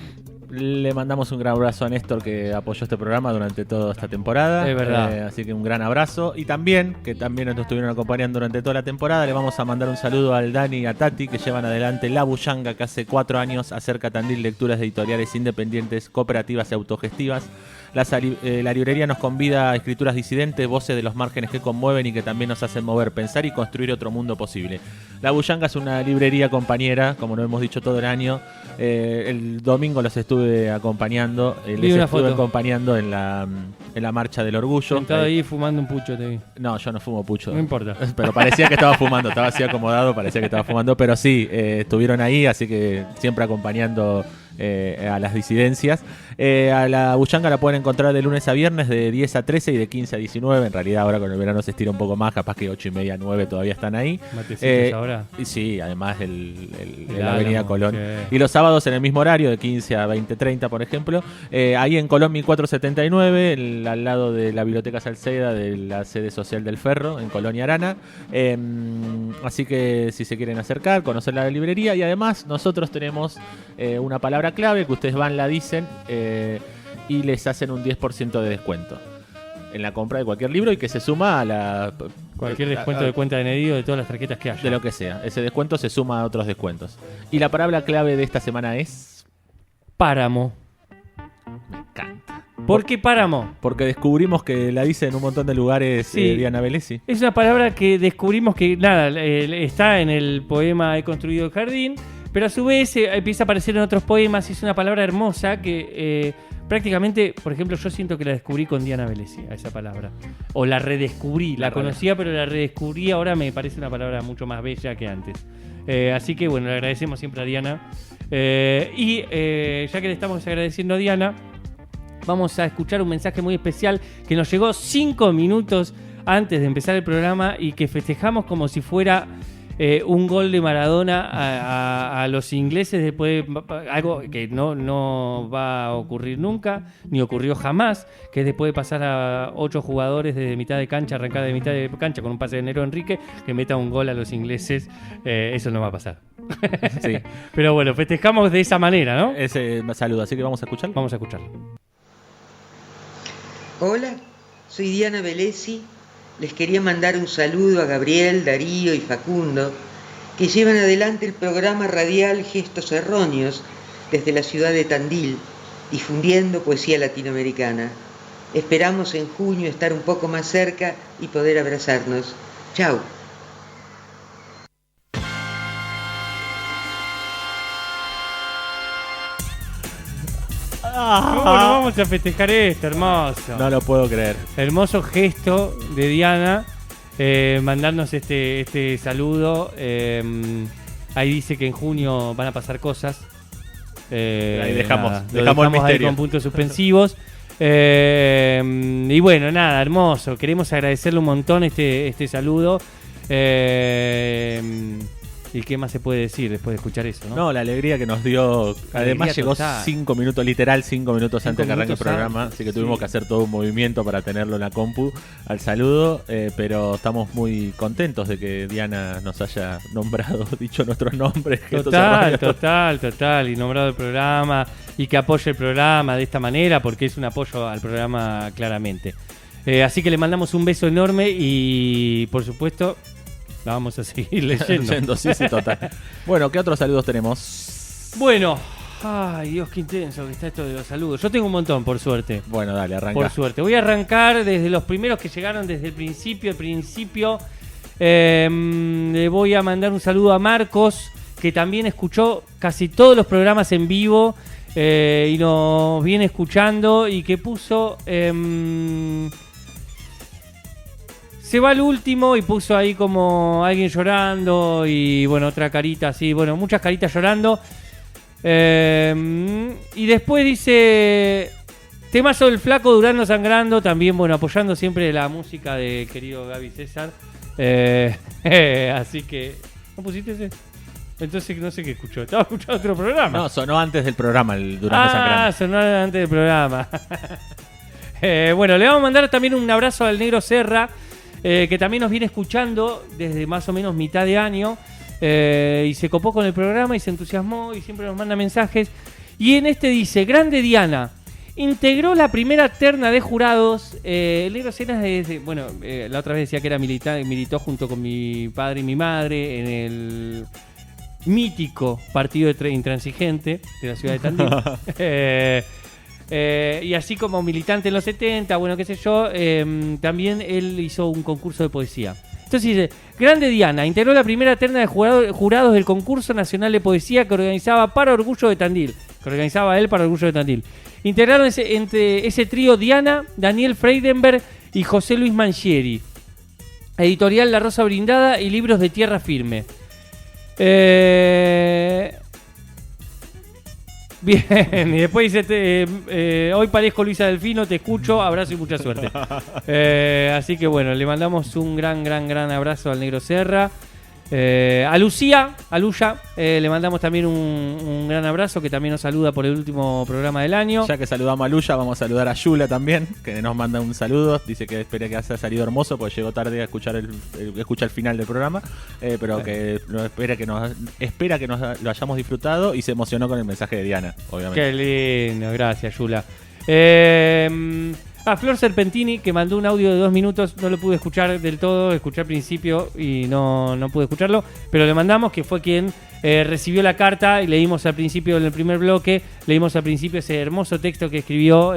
Le mandamos un gran abrazo a Néstor, que apoyó este programa durante toda esta temporada. Es verdad. Así que un gran abrazo. Y también, que también nos estuvieron acompañando durante toda la temporada, le vamos a mandar un saludo al Dani y a Tati, que llevan adelante La Bullanga, que hace 4 años acerca a Tandil lecturas editoriales independientes, cooperativas y autogestivas. La librería nos convida a escrituras disidentes, voces de los márgenes que conmueven y que también nos hacen mover, pensar y construir otro mundo posible. La Bullanga es una librería compañera, como lo hemos dicho todo el año. El domingo los estuve acompañando, acompañando en la Marcha del Orgullo. Sentado ahí fumando un pucho, te vi. No, yo no fumo pucho. No importa. Pero parecía que estaba fumando, estaba así acomodado, parecía que estaba fumando, pero sí, estuvieron ahí, así que siempre acompañando a las disidencias. A la Bullanga la pueden encontrar de lunes a viernes de 10 a 13 y de 15 a 19. En realidad ahora con el verano se estira un poco más, capaz que 8 y media, 9 todavía están ahí. ¿Matecitos ahora? Y sí, además la Avenida Colón. Y los sábados en el mismo horario, de 15 a 20:30, por ejemplo. Ahí en Colón 1479, al lado de la Biblioteca Salceda, de la sede social del Ferro, en Colonia Arana. Así que si se quieren acercar, conocer la librería. Y además nosotros tenemos una palabra clave que ustedes van, la dicen y les hacen un 10% de descuento en la compra de cualquier libro y que se suma a cualquier descuento de cuenta de Nedido, de todas las tarjetas que haya. De lo que sea. Ese descuento se suma a otros descuentos. Y la palabra clave de esta semana es... Páramo. Me encanta. ¿Por qué páramo? Porque descubrimos que la dice en un montón de lugares, sí, Diana Velesi. Es una palabra que descubrimos que, está en el poema He construido el jardín, pero a su vez empieza a aparecer en otros poemas y es una palabra hermosa que prácticamente, por ejemplo, yo siento que la descubrí con Diana Velesi, a esa palabra. O la redescubrí, la conocía, pero la redescubrí, ahora me parece una palabra mucho más bella que antes. Así que bueno, le agradecemos siempre a Diana. Ya que le estamos agradeciendo a Diana, vamos a escuchar un mensaje muy especial que nos llegó 5 minutos antes de empezar el programa y que festejamos como si fuera un gol de Maradona a los ingleses después, algo que no va a ocurrir nunca, ni ocurrió jamás, que es después de pasar a 8 jugadores desde mitad de cancha, arrancar de mitad de cancha con un pase de Nero Enrique, que meta un gol a los ingleses. Eso no va a pasar. Sí. Pero bueno, festejamos de esa manera, ¿no? Ese saludo, así que vamos a escucharlo. Vamos a escucharlo. Hola, soy Diana Velesi. Les quería mandar un saludo a Gabriel, Darío y Facundo, que llevan adelante el programa radial Gestos Erróneos desde la ciudad de Tandil, difundiendo poesía latinoamericana. Esperamos en junio estar un poco más cerca y poder abrazarnos. Chao. ¿Cómo no vamos a festejar esto? Hermoso. No lo puedo creer. Hermoso gesto de Diana, mandarnos este saludo. Ahí dice que en junio van a pasar cosas. Ahí dejamos el misterio. Ahí con puntos suspensivos. Y bueno, nada, hermoso. Queremos agradecerle un montón este saludo. ¿Y qué más se puede decir después de escuchar eso? No, la alegría que nos dio. Además llegó 5 minutos, literal 5 minutos antes de que arranque el programa. Así que tuvimos que hacer todo un movimiento para tenerlo en la compu al saludo. Pero estamos muy contentos de que Diana nos haya nombrado, dicho nuestros nombres. Total. Y nombrado el programa. Y que apoye el programa de esta manera, porque es un apoyo al programa claramente. Así que le mandamos un beso enorme y, por supuesto, la vamos a seguir leyendo. Sí, total. Bueno, ¿qué otros saludos tenemos? Bueno, ay Dios, qué intenso que está esto de los saludos. Yo tengo un montón, por suerte. Bueno, dale, arranca. Por suerte. Voy a arrancar desde los primeros que llegaron desde el principio. Le voy a mandar un saludo a Marcos, que también escuchó casi todos los programas en vivo y nos viene escuchando y que puso... Se va al último y puso ahí como alguien llorando y bueno, otra carita así, bueno, muchas caritas llorando. Y después dice, temazo del Flaco Durando Sangrando, también bueno, apoyando siempre la música del querido Gaby César. Así que, ¿no pusiste ese? Entonces no sé qué escuchó, estaba escuchando otro programa. No, sonó antes del programa el Durando Sangrando. Sonó antes del programa. Bueno, le vamos a mandar también un abrazo al Negro Serra, que también nos viene escuchando desde más o menos mitad de año y se copó con el programa y se entusiasmó y siempre nos manda mensajes. Y en este dice, grande Diana, integró la primera terna de jurados. El Negro Serra la otra vez decía que era militó junto con mi padre y mi madre en el mítico partido intransigente de la ciudad de Tandil. Y así como militante en los 70, bueno, qué sé yo, también él hizo un concurso de poesía. Entonces dice, grande Diana, integró la primera terna de jurados del concurso nacional de poesía que organizaba Orgullo de Tandil. Integraron entre ese trío Diana, Daniel Freidenberg y José Luis Mangieri. Editorial La Rosa Brindada y libros de Tierra Firme. Bien, y después dice, hoy parezco Luisa Delfino, te escucho, abrazo y mucha suerte. Así que bueno, le mandamos un gran abrazo al Negro Serra. A Lucia, le mandamos también un gran abrazo, que también nos saluda por el último programa del año. Ya que saludamos a Lucia, vamos a saludar a Yula también, que nos manda un saludo. Dice que espera que haya salido hermoso, porque llegó tarde a escuchar escucha el final del programa, pero que espera que nos lo hayamos disfrutado y se emocionó con el mensaje de Diana, obviamente. Qué lindo, gracias Yula. Flor Serpentini, que mandó un audio de 2 minutos, no lo pude escuchar del todo, escuché al principio y no pude escucharlo, pero le mandamos, que fue quien recibió la carta y leímos al principio, en el primer bloque, leímos al principio ese hermoso texto que escribió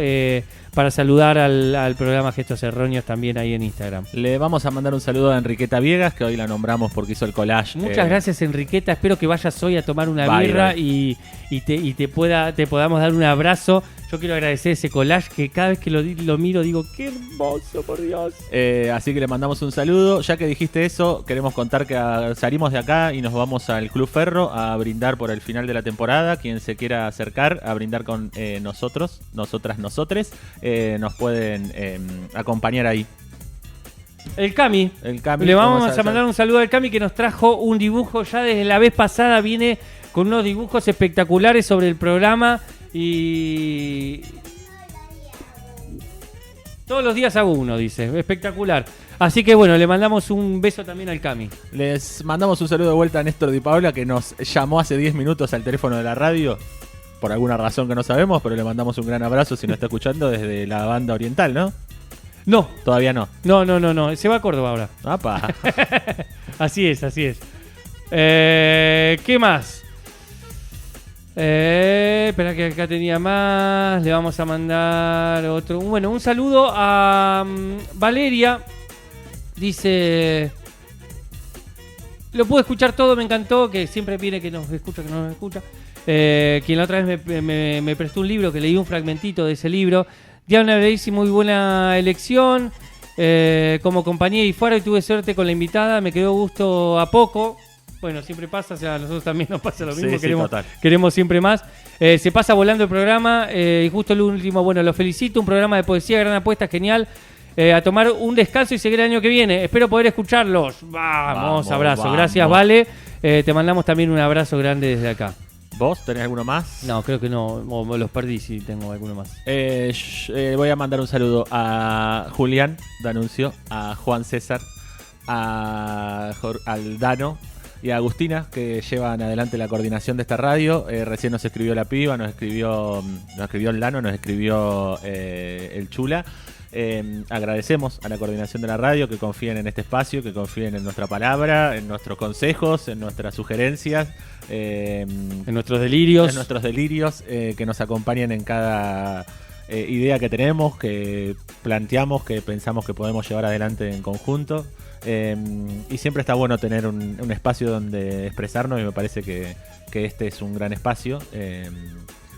para saludar al programa Gestos Erróneos también ahí en Instagram. Le vamos a mandar un saludo a Enriqueta Viegas, que hoy la nombramos porque hizo el collage. Muchas gracias, Enriqueta. Espero que vayas hoy a tomar una birra y te podamos dar un abrazo. Yo quiero agradecer ese collage que cada vez que lo miro digo, qué hermoso, por Dios. Así que le mandamos un saludo. Ya que dijiste eso, queremos contar que salimos de acá y nos vamos al Club Ferro a brindar por el final de la temporada. Quien se quiera acercar a brindar con nosotros, nosotres, nos pueden acompañar ahí. El Cami. Le vamos a mandar un saludo al Cami, que nos trajo un dibujo. Ya desde la vez pasada viene con unos dibujos espectaculares sobre el programa. Y todos los días hago uno, dice. Espectacular. Así que bueno, le mandamos un beso también al Cami. Les mandamos un saludo de vuelta a Néstor Di Paola, que nos llamó hace 10 minutos al teléfono de la radio. Por alguna razón que no sabemos, pero le mandamos un gran abrazo si nos está escuchando desde la banda oriental, ¿no? No. Todavía no. No. Se va a Córdoba ahora. ¡Apa! Así es. ¿Qué más? Espera que acá tenía más. Le vamos a mandar otro. Bueno, un saludo a Valeria. Dice: lo pude escuchar todo, me encantó. Que siempre viene que nos escucha. Quien la otra vez me prestó un libro, que leí un fragmentito de ese libro. Diana Leisi, muy buena elección. Como compañía y fuera, y tuve suerte con la invitada. Me quedó gusto a poco. Bueno, siempre pasa, o sea, a nosotros también nos pasa lo mismo, queremos siempre más. Se pasa volando el programa, y justo el último, bueno, lo felicito, un programa de poesía, gran apuesta, genial. A tomar un descanso y seguir el año que viene. Espero poder escucharlos. Vamos, abrazo. Gracias, Vale. Te mandamos también un abrazo grande desde acá. ¿Vos tenés alguno más? No, creo que no, o los perdí si tengo alguno más. Voy a mandar un saludo a Julián D'Annunzio, a Juan César, al Dano y a Agustina, que llevan adelante la coordinación de esta radio. Recién nos escribió la piba, nos escribió el Lano, nos escribió el Chula. Agradecemos a la coordinación de la radio que confíen en este espacio, que confíen en nuestra palabra, en nuestros consejos, en nuestras sugerencias, en nuestros delirios, que nos acompañen en cada idea que tenemos, que planteamos, que pensamos que podemos llevar adelante en conjunto. Y siempre está bueno tener un espacio donde expresarnos, y me parece que este es un gran espacio.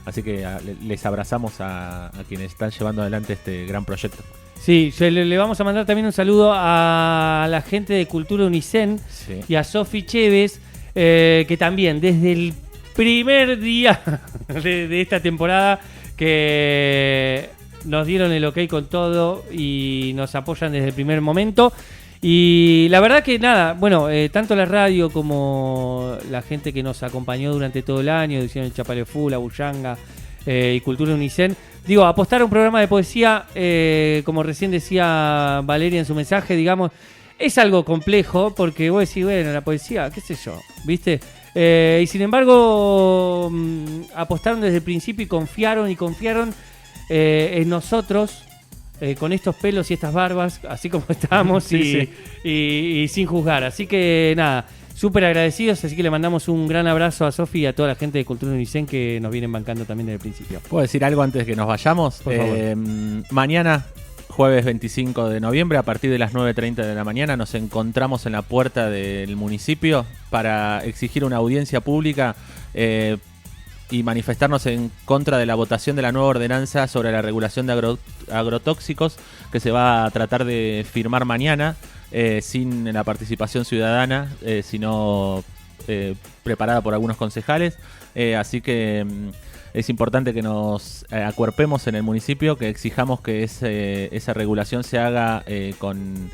Así que les abrazamos a quienes están llevando adelante este gran proyecto. Sí, le vamos a mandar también un saludo a la gente de Cultura Unicen, sí, y a Sofi Chévez, que también desde el primer día de esta temporada que nos dieron el ok con todo y nos apoyan desde el primer momento. Y la verdad que nada, bueno, tanto la radio como la gente que nos acompañó durante todo el año, Edición El Chapalefú, La Bullanga y Cultura Unicen, digo, apostar a un programa de poesía, como recién decía Valeria en su mensaje, digamos, es algo complejo, porque vos decís, bueno, la poesía, qué sé yo, ¿viste? Y sin embargo, apostaron desde el principio y confiaron en nosotros, con estos pelos y estas barbas, así como estamos, sí. Y sin juzgar. Así que nada, súper agradecidos, así que le mandamos un gran abrazo a Sofi y a toda la gente de Cultura Unicen que nos vienen bancando también desde el principio. ¿Puedo decir algo antes de que nos vayamos? Por favor. Mañana, jueves 25 de noviembre, a partir de las 9:30 de la mañana, nos encontramos en la puerta del municipio para exigir una audiencia pública y manifestarnos en contra de la votación de la nueva ordenanza sobre la regulación de agrotóxicos, que se va a tratar de firmar mañana, sin la participación ciudadana, sino preparada por algunos concejales. Así que es importante que nos acuerpemos en el municipio, que exijamos que esa regulación se haga con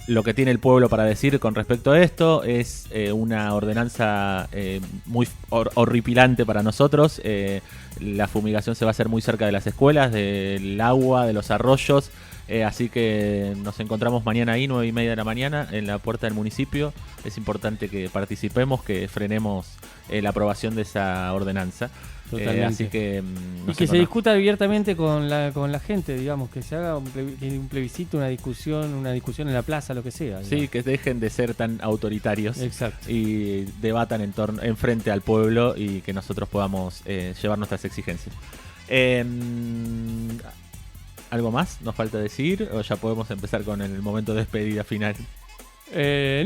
lo que tiene el pueblo para decir con respecto a esto. Es una ordenanza muy horripilante para nosotros. La fumigación se va a hacer muy cerca de las escuelas, del agua, de los arroyos. Así que nos encontramos mañana ahí, 9:30 de la mañana, en la puerta del municipio. Es importante que participemos, que frenemos la aprobación de esa ordenanza. Totalmente. Así que y que se discuta abiertamente con la gente, digamos, que se haga un plebiscito, una discusión en la plaza, lo que sea. Digamos. Sí, que dejen de ser tan autoritarios. Exacto. Y debatan en frente al pueblo y que nosotros podamos llevar nuestras exigencias. ¿Algo más nos falta decir o ya podemos empezar con el momento de despedida final?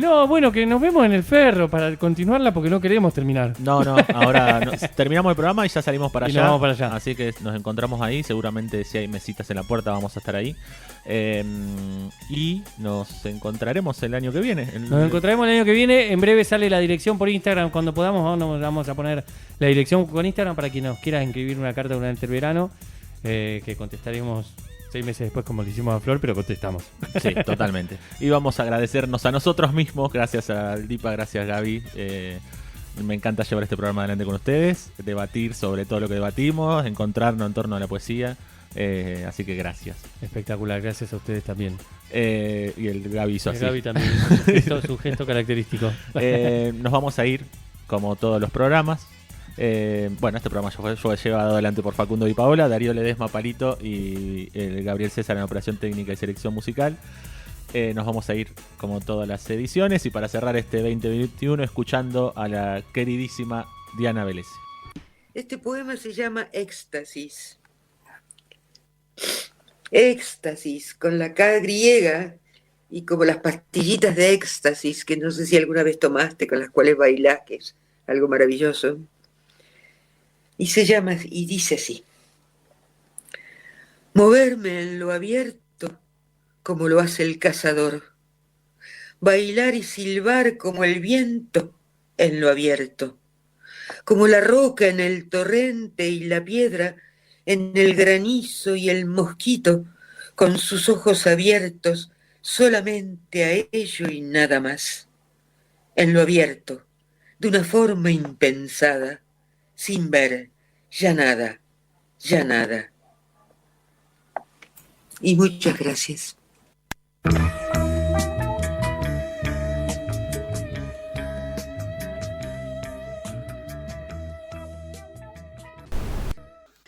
No, bueno, que nos vemos en el Ferro para continuarla porque no queremos terminar. No, ahora terminamos el programa y ya salimos para allá. Nos vamos para allá. Así que nos encontramos ahí. Seguramente si hay mesitas en la puerta vamos a estar ahí. Y nos encontraremos el año que viene. Nos encontraremos el año que viene. En breve sale la dirección por Instagram. Cuando podamos vamos a poner la dirección con Instagram para quien nos quiera inscribir una carta durante el verano. Que contestaremos 6 meses después como le hicimos a Flor, pero contestamos. Sí, totalmente. Y vamos a agradecernos a nosotros mismos. Gracias a Dipa, gracias Gaby. Me encanta llevar este programa adelante con ustedes, debatir sobre todo lo que debatimos, encontrarnos en torno a la poesía. Así que gracias. Espectacular, gracias a ustedes también. Y el Gaby hizo así. Gaby también, su gesto característico. Nos vamos a ir, como todos los programas. Bueno, este programa fue llevado adelante por Facundo y Paola, Darío Ledesma Palito y el Gabriel César en operación técnica y selección musical. Nos vamos a ir como todas las ediciones y para cerrar este 2021 escuchando a la queridísima Diana Vélez. Este poema se llama Éxtasis. Éxtasis, con la K griega y como las pastillitas de éxtasis que no sé si alguna vez tomaste, con las cuales bailás, que es algo maravilloso. Y dice así: moverme en lo abierto como lo hace el cazador, bailar y silbar como el viento en lo abierto, como la roca en el torrente y la piedra en el granizo y el mosquito con sus ojos abiertos solamente a ello y nada más, en lo abierto, de una forma impensada, sin ver ya nada. Y muchas gracias.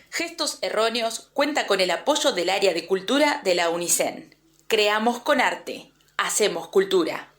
Gestos Erróneos cuenta con el apoyo del área de cultura de la UNICEN. Creamos con arte, hacemos cultura.